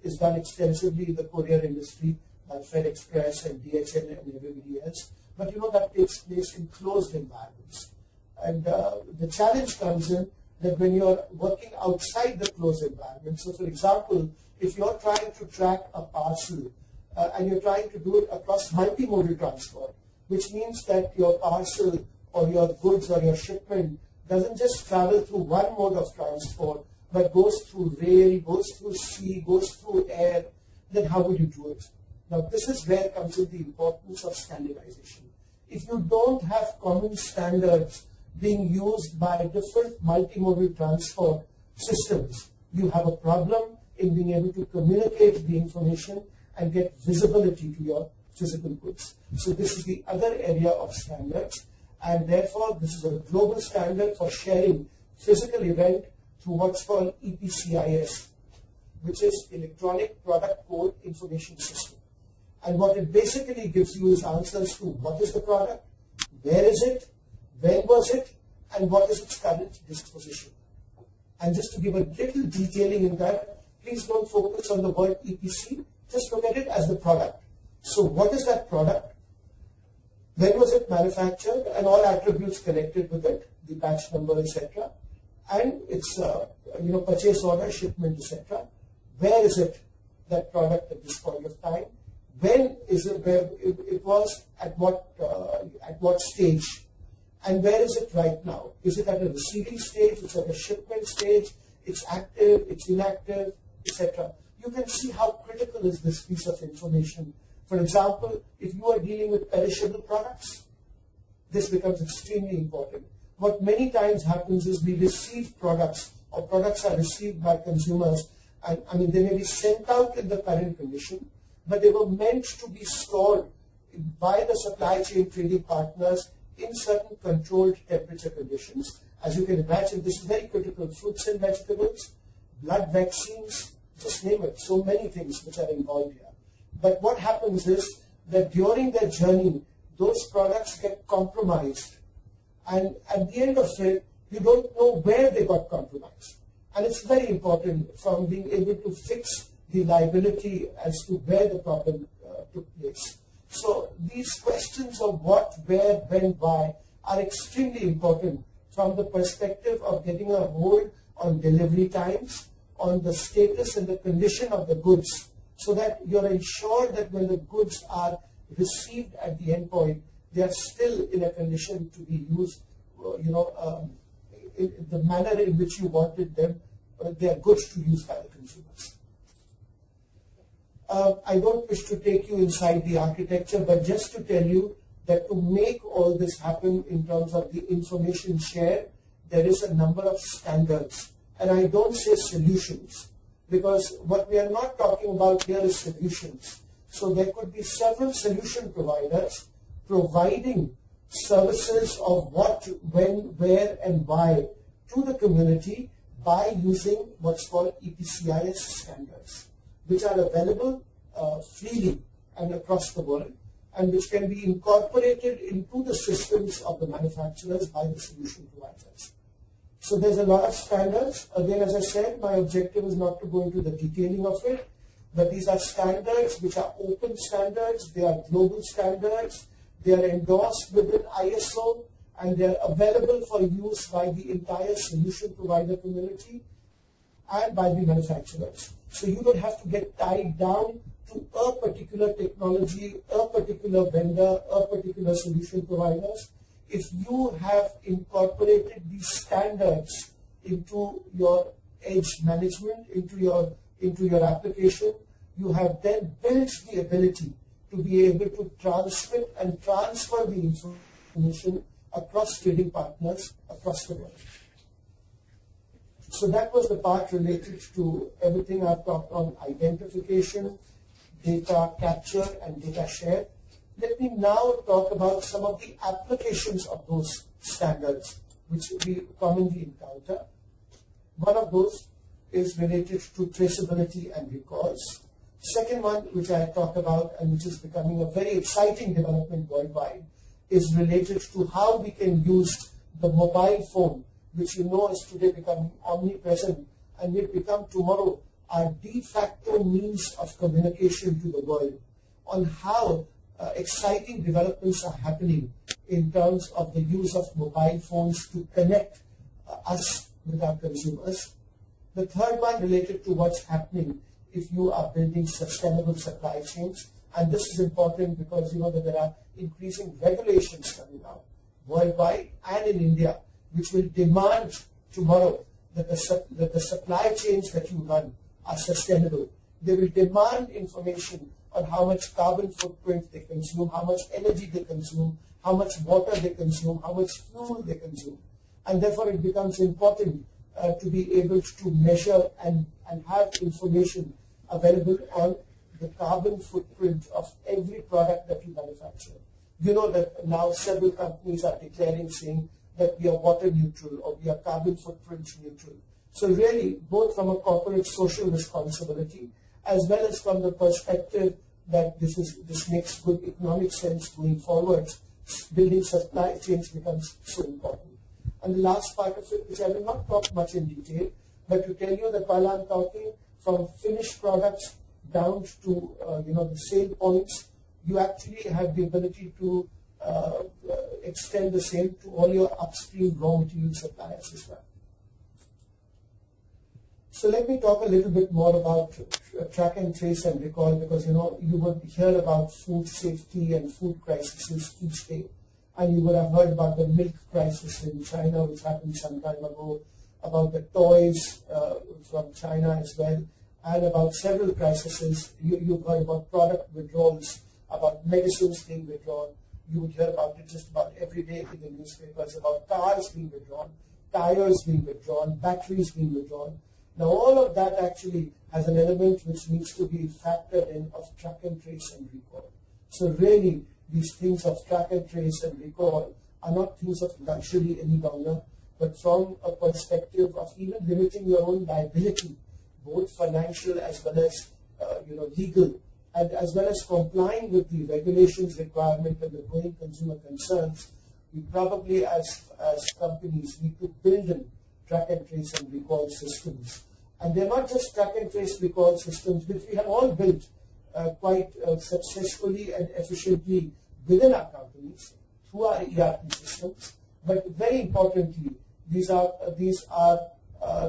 is done extensively in the courier industry by FedExpress and DHL and everybody else. But that takes place in closed environments. And the challenge comes in that when you're working outside the closed environment. So for example, if you're trying to track a parcel and you're trying to do it across multimodal transport, which means that your parcel or your goods or your shipment doesn't just travel through one mode of transport, but goes through rail, goes through sea, goes through air, then how would you do it? Now this is where comes in the importance of standardization. If you don't have common standards being used by different multimodal transport systems, you have a problem in being able to communicate the information and get visibility to your physical goods. So this is the other area of standards, and therefore this is a global standard for sharing physical event through what's called EPCIS, which is Electronic Product Code Information System. And what it basically gives you is answers to what is the product, where is it, when was it, and what is its current disposition. And just to give a little detailing in that, please don't focus on the word EPC, just look at it as the product. So what is that product? When was it manufactured, and all attributes connected with it, the batch number, etc. And its purchase order, shipment, etc. Where is it, that product at this point of time? When is it, where it was, at what stage? And where is it right now? Is it at a receiving stage? It's at a shipment stage? It's active? It's inactive? Etc. You can see how critical is this piece of information. For example, if you are dealing with perishable products, this becomes extremely important. What many times happens is we receive products, or products are received by consumers, and they may be sent out in the current condition, but they were meant to be stored by the supply chain trading partners in certain controlled temperature conditions. As you can imagine, this is very critical. Fruits and vegetables, blood vaccines, just name it. So many things which are involved here. But what happens is that during their journey, those products get compromised. And at the end of it, you don't know where they got compromised. And it's very important from being able to fix the liability as to where the problem took place. So these questions of what, where, when, why are extremely important from the perspective of getting a hold on delivery times, on the status and the condition of the goods, so that you're ensured that when the goods are received at the end point, they are still in a condition to be used, in the manner in which you wanted them. They are goods to use by the consumers. I don't wish to take you inside the architecture, but just to tell you that to make all this happen in terms of the information share, there is a number of standards. And I don't say solutions, because what we are not talking about here is solutions. So there could be several solution providers providing services of what, when, where, and why to the community by using what's called EPCIS standards, which are available freely and across the world, and which can be incorporated into the systems of the manufacturers by the solution providers. So there's a lot of standards. Again, as I said, my objective is not to go into the detailing of it, but these are standards which are open standards, they are global standards, they are endorsed within ISO, and they are available for use by the entire solution provider community and by the manufacturers. So you don't have to get tied down to a particular technology, a particular vendor, a particular solution providers. If you have incorporated these standards into your edge management, into your application, you have then built the ability to be able to transmit and transfer the information across trading partners across the world. So that was the part related to everything I've talked on: identification, data capture, and data share. Let me now talk about some of the applications of those standards which we commonly encounter. One of those is related to traceability and recalls. Second one, which I talked about and which is becoming a very exciting development worldwide, is related to how we can use the mobile phone, which you know is today becoming omnipresent and will become tomorrow our de facto means of communication to the world, on how exciting developments are happening in terms of the use of mobile phones to connect us with our consumers. The third one related to what's happening if you are building sustainable supply chains. And this is important because you know that there are increasing regulations coming out worldwide and in India, which will demand tomorrow that the supply chains that you run are sustainable. They will demand information on how much carbon footprint they consume, how much energy they consume, how much water they consume, how much fuel they consume. And therefore it becomes important to be able to measure and have information available on the carbon footprint of every product that you manufacture. You know that now several companies are declaring, saying that we are water neutral or we are carbon footprint neutral. So really, both from a corporate social responsibility as well as from the perspective that this makes good economic sense going forward, building supply chains becomes so important. And the last part of it, which I will not talk much in detail, but to tell you that while I'm talking from finished products down to the sale points, you actually have the ability to extend the same to all your upstream raw material suppliers as well. So let me talk a little bit more about track and trace and recall, because you would hear about food safety and food crises each day, and you would have heard about the milk crisis in China, which happened some time ago, about the toys from China as well, and about several crises. You've heard about product withdrawals, about medicines being withdrawn. You would hear about it just about every day in the newspapers, about cars being withdrawn, tires being withdrawn, batteries being withdrawn. Now all of that actually has an element which needs to be factored in of track and trace and recall. So really these things of track and trace and recall are not things of luxury any longer, but from a perspective of even limiting your own liability, both financial as well as legal, and as well as complying with the regulations requirement and the growing consumer concerns. We probably as companies need to build in track and trace and recall systems. And they're not just track and trace recall systems, which we have all built quite successfully and efficiently within our companies through our ERP systems. But very importantly, these are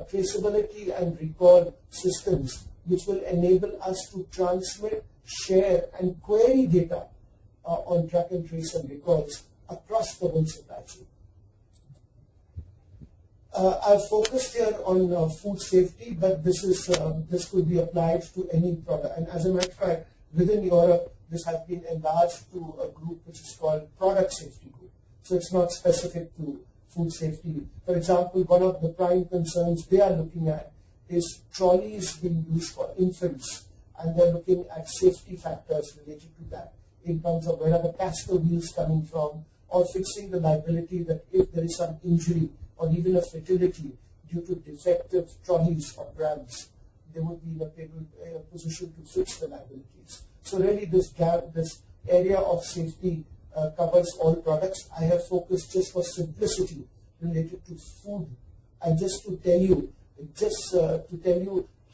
traceability and recall systems which will enable us to transmit, share, and query data on track and trace and recalls across the whole supply chain. I've focused here on food safety, but this could be applied to any product. And as a matter of fact, within Europe, this has been enlarged to a group which is called product safety group. So it's not specific to food safety. For example, one of the prime concerns they are looking at is trolleys being used for infants, and they're looking at safety factors related to that in terms of where are the caster wheels coming from, or fixing the liability that if there is some injury or even a fatality due to defective trolleys or prams, they would be in a position to fix the liabilities. So really this area of safety covers all products. I have focused just for simplicity related to food, and just to tell you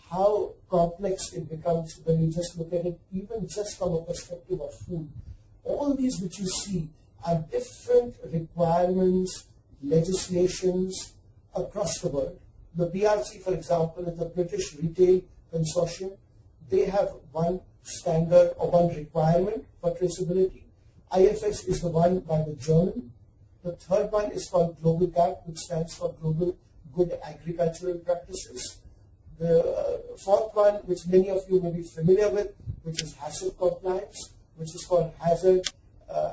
how complex it becomes when you just look at it, even just from a perspective of food. All these which you see are different requirements, legislations across the world. The BRC, for example, is the British Retail Consortium. They have one standard or one requirement for traceability. IFS is the one by the German. The third one is called Global GAP, which stands for Global Good Agricultural Practices. The fourth one, which many of you may be familiar with, which is HACCP compliance, which is called Hazard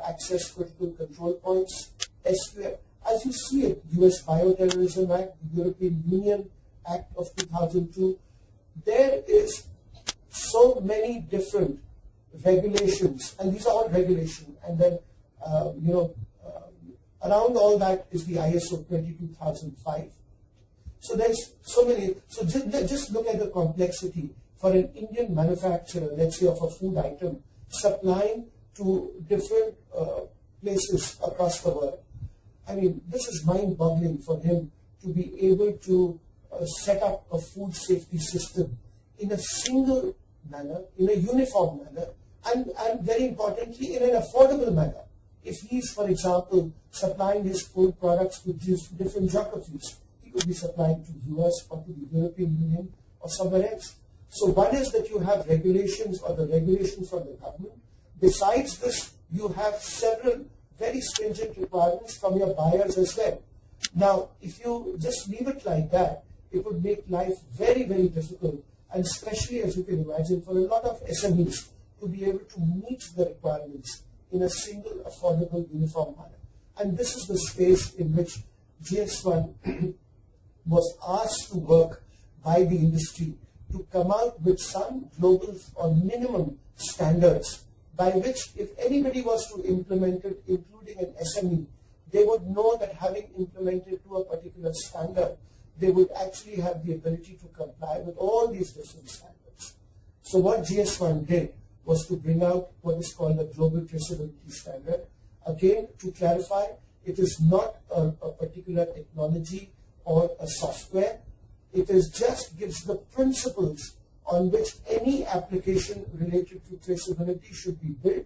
Access Critical Control Points, SQF. As you see it, US Bioterrorism Act, the European Union Act of 2002, there is so many different regulations, and these are all regulations, and then around all that is the ISO 22005. So there's so many. So just look at the complexity for an Indian manufacturer, let's say of a food item, supplying to different places across the world. I mean, this is mind-boggling for him to be able to set up a food safety system in a single manner, in a uniform manner, and very importantly, in an affordable manner. If he is, for example, supplying his food products to different geographies, he could be supplying to the US or to the European Union or somewhere else. So one is that you have regulations or the regulations from the government. Besides this, you have several very stringent requirements from your buyers as well. Now, if you just leave it like that, it would make life very, very difficult, and especially, as you can imagine, for a lot of SMEs to be able to meet the requirements in a single, affordable, uniform manner. And this is the space in which GS1 was asked to work by the industry to come out with some global or minimum standards by which, if anybody was to implement it, including an SME, they would know that having implemented to a particular standard, they would actually have the ability to comply with all these different standards. So what GS1 did was to bring out what is called the Global Traceability Standard. Again, to clarify, it is not a particular technology or a software. It is just gives the principles on which any application related to traceability should be built,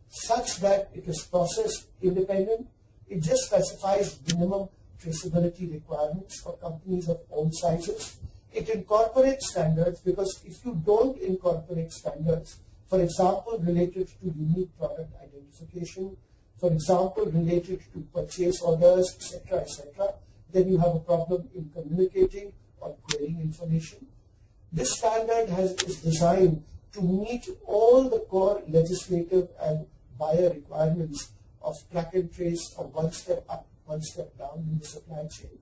such that it is process independent. It just specifies minimum traceability requirements for companies of all sizes. It incorporates standards, because if you don't incorporate standards, for example, related to unique product identification, for example, related to purchase orders, etc., then you have a problem in communicating or querying information. This standard is designed to meet all the core legislative and buyer requirements of track and trace from one step up, one step down in the supply chain,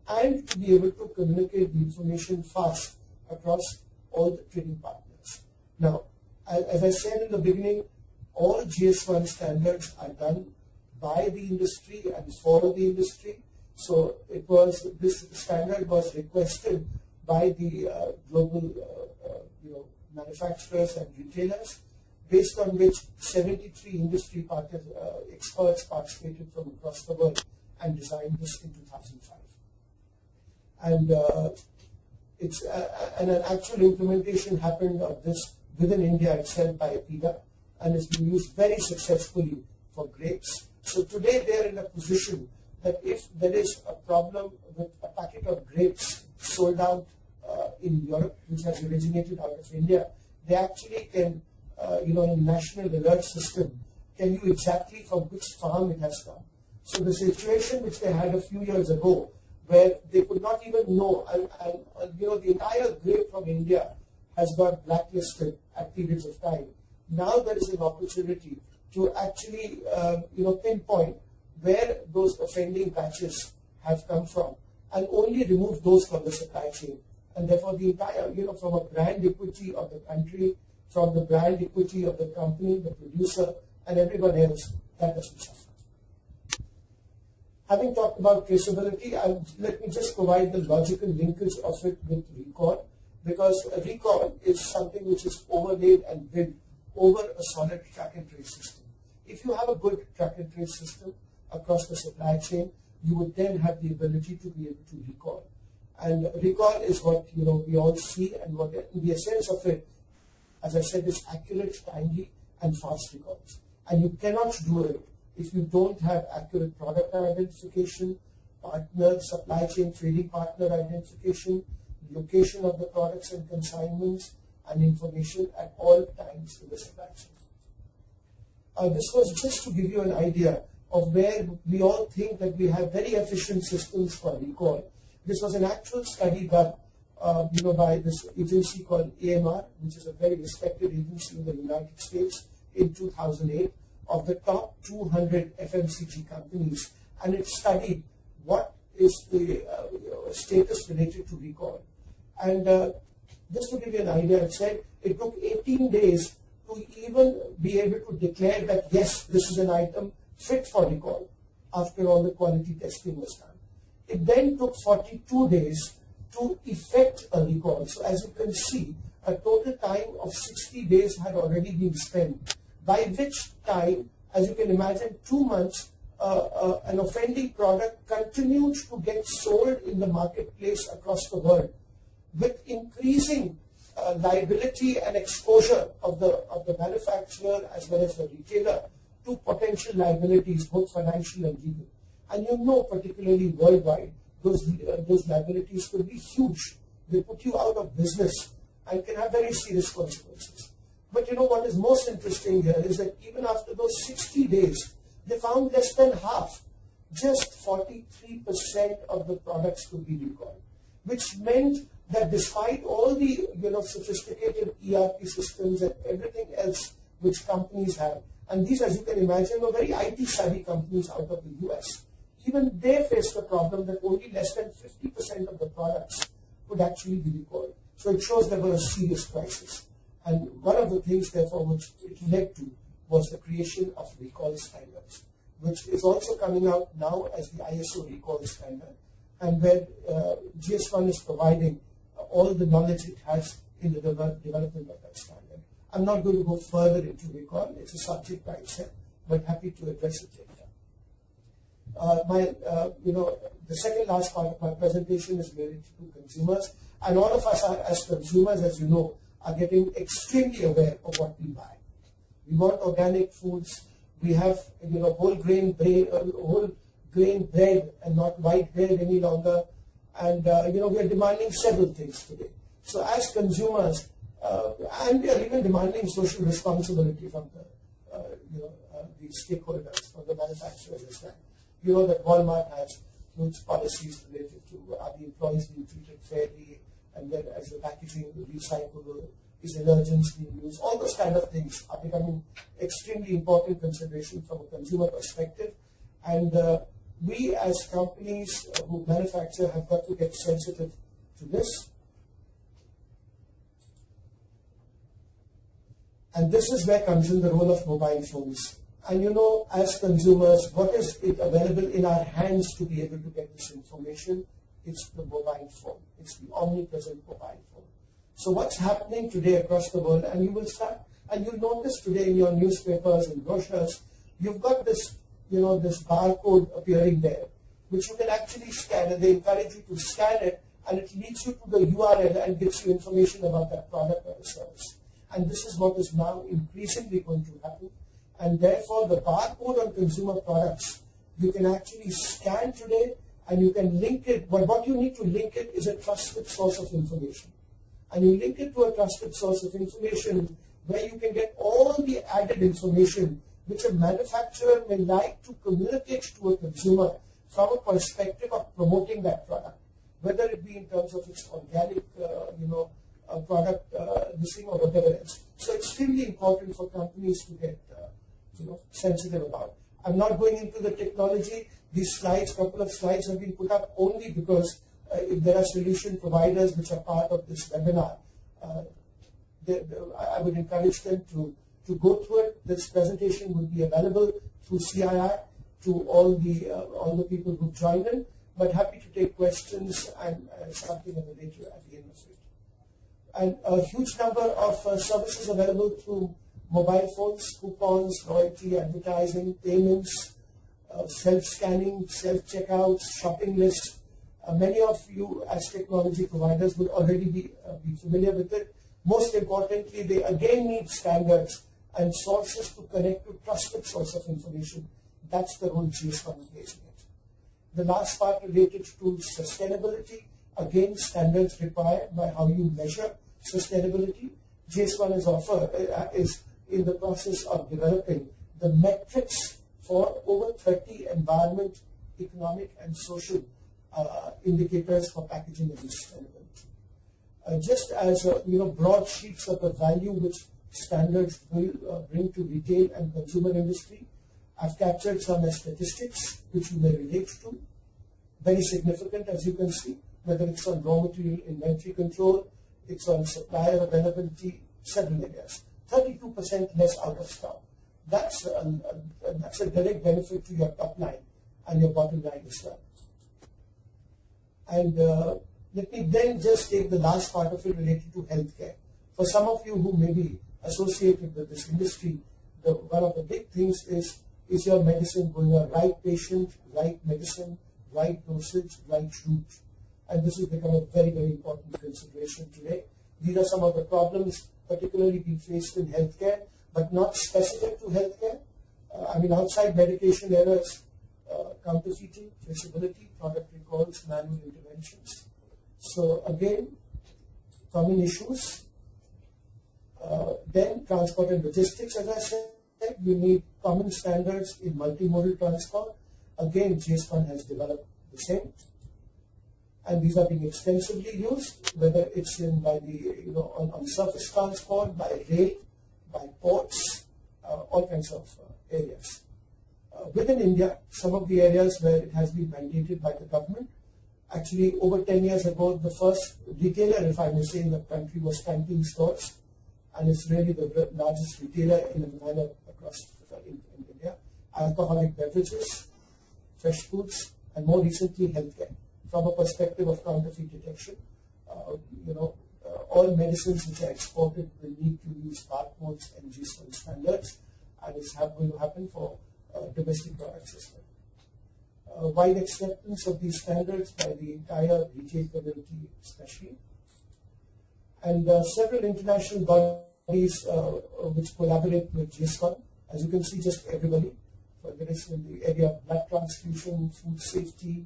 and to be able to communicate the information fast across all the trading partners. Now, as I said in the beginning, all GS1 standards are done by the industry and for the industry. So this standard was requested by the global manufacturers and retailers, based on which 73 industry experts participated from across the world and designed this in 2005. And an actual implementation happened of this within India itself by APIDA, and has been used very successfully for grapes. So today they are in a position that if there is a problem with a packet of grapes sold out in Europe, which has originated out of India, they actually can, in national alert system, tell you exactly from which farm it has come. So the situation which they had a few years ago, where they could not even know, and the entire grape from India has got blacklisted at periods of time. Now there is an opportunity to actually, pinpoint where those offending batches have come from, and only remove those from the supply chain. And therefore the entire, from a brand equity of the country, from the brand equity of the company, the producer, and everyone else, that doesn't suffer. Having talked about traceability, let me just provide the logical linkage of it with recall, because recall is something which is overlaid and built over a solid track and trace system. If you have a good track and trace system across the supply chain, you would then have the ability to be able to recall. And recall is what we all see, and what the essence of it, as I said, is accurate, timely, and fast recalls. And you cannot do it if you don't have accurate product identification, partner, supply chain trading partner identification, location of the products and consignments, and information at all times in the supply chain. This was just to give you an idea of where we all think that we have very efficient systems for recall. This was an actual study done by this agency called AMR, which is a very respected agency in the United States, in 2008, of the top 200 FMCG companies, and it studied what is the status related to recall. And just to give you an idea, it said it took 18 days to even be able to declare that yes, this is an item fit for recall after all the quality testing was done. It then took 42 days to effect a recall. So as you can see, a total time of 60 days had already been spent, by which time as you can imagine, 2 months, an offending product continued to get sold in the marketplace across the world, with increasing liability and exposure of the manufacturer as well as the retailer to potential liabilities, both financial and legal. And you know, particularly worldwide, those liabilities could be huge. They put you out of business and can have very serious consequences. But you know what is most interesting here is that even after those 60 days, they found less than half, just 43% of the products could be recalled, which meant that despite all the sophisticated ERP systems and everything else which companies have, and these, as you can imagine, were very IT-savvy companies out of the US, even they faced the problem that only less than 50% of the products could actually be recalled. So it shows there was a serious crisis. And one of the things, therefore, which it led to was the creation of recall standards, which is also coming out now as the ISO recall standard, and where GS1 is providing all the knowledge it has in the development of that standard. I'm not going to go further into recall. It's a subject by itself, but happy to address it later. The second last part of my presentation is related to consumers, and all of us as consumers, as you know, are getting extremely aware of what we buy. We want organic foods. We have whole grain bread and not white bread any longer, and we are demanding several things today. So as consumers, and we are even demanding social responsibility from the stakeholders, from the manufacturers as well. You know that Walmart has huge policies related to are the employees being treated fairly, and then as the packaging recyclable, is allergens being used, all those kind of things are becoming extremely important consideration from a consumer perspective. And we as companies who manufacture have got to get sensitive to this. And this is where comes in the role of mobile phones. And as consumers, what is it available in our hands to be able to get this information? It's the mobile phone. It's the omnipresent mobile phone. So what's happening today across the world, and you will start, and you'll notice today in your newspapers and brochures, you've got this, this barcode appearing there, which you can actually scan, and they encourage you to scan it, and it leads you to the URL and gives you information about that product or the service. And this is what is now increasingly going to happen. And therefore, the barcode on consumer products, you can actually scan today, and you can link it, but what you need to link it is a trusted source of information. And you link it to a trusted source of information where you can get all the added information which a manufacturer may like to communicate to a consumer from a perspective of promoting that product, whether it be in terms of its organic, product listing or whatever else. So extremely important for companies to get, sensitive about. I'm not going into the technology. These slides, couple of slides have been put up only because if there are solution providers which are part of this webinar, I would encourage them to go through it. This presentation will be available through CII to all the people who joined in, but happy to take questions and something at the end of it. And a huge number of services available through mobile phones, coupons, loyalty, advertising, payments, self-scanning, self-checkouts, shopping lists. Many of you as technology providers will already be familiar with it. Most importantly, they again need standards and sources to connect to trusted source of information. That's the role GS1 plays in it. The last part related to sustainability, again standards required by how you measure sustainability. GS1 is in the process of developing the metrics for over 30 environment, economic and social indicators for packaging and sustainability. Just as broad sheets of the value which standards will bring to retail and consumer industry, I've captured some statistics which you may relate to. Very significant, as you can see, whether it's on raw material inventory control, it's on supplier availability, several areas. 32% less out of stock. That's a direct benefit to your top line and your bottom line as well. And let me then just take the last part of it related to healthcare. For some of you who may be associated with this industry, one of the big things is your medicine going on right patient, right medicine, right dosage, right route? And this has become a very, very important consideration today. These are some of the problems particularly being faced in healthcare, but not specific to healthcare. Outside medication errors, counterfeiting, traceability, product recalls, manual interventions. So again, common issues. Then transport and logistics, as I said, we need common standards in multimodal transport. Again, GS1 has developed the same. And these are being extensively used, whether it's on surface transport, by rail, by ports, all kinds of areas. Within India, some of the areas where it has been mandated by the government, actually over 10 years ago, the first retailer, if I may say, in the country was Canteen Stores, and it's really the largest retailer in a manner across in India. Alcoholic beverages, fresh foods, and more recently healthcare. From a perspective of counterfeit detection, all medicines which are exported will need to use barcodes and GS1 standards, and it's going to happen for domestic products as well. Wide acceptance of these standards by the entire retail community especially. And several international bodies which collaborate with GS1, as you can see, just everybody, whether it's in the area of blood transfusion, food safety,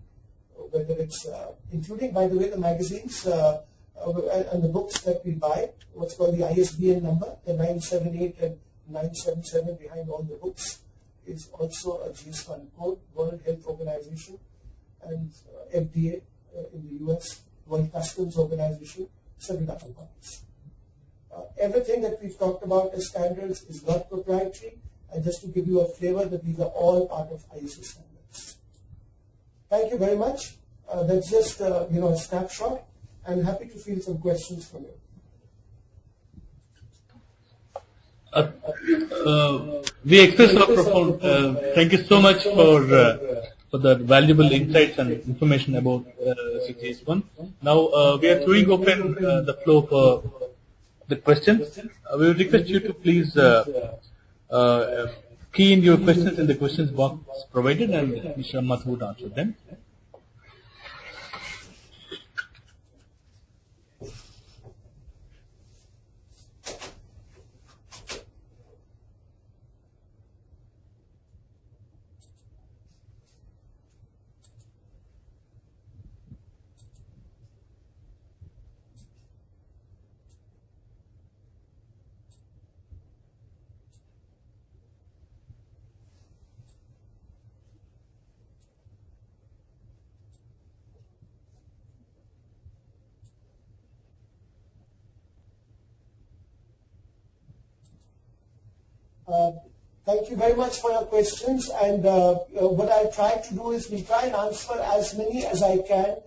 whether it's, including, by the way, the magazines and the books that we buy, what's called the ISBN number, the 978 and 977 behind all the books, is also a GS1 code, World Health Organization, and FDA in the US, World Customs Organization, several other bodies. Everything that we've talked about as standards is not proprietary, and just to give you a flavor that these are all part of ISO standards. Thank you very much. That's just a snapshot. I'm happy to field some questions from you. We express our profound thank you so much for the valuable insights and information about GS1. Now we are throwing open the floor for the questions. We will request you to please key in your questions in the questions box provided, and Mr. Ahmad would answer them. Thank you very much for your questions, and what I try to do is we try and answer as many as I can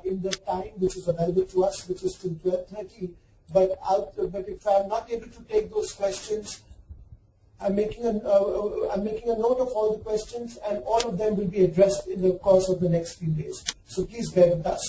in the time which is available to us, which is till 12:30. But if I'm not able to take those questions, I'm making a note of all the questions, and all of them will be addressed in the course of the next few days. So please bear with us.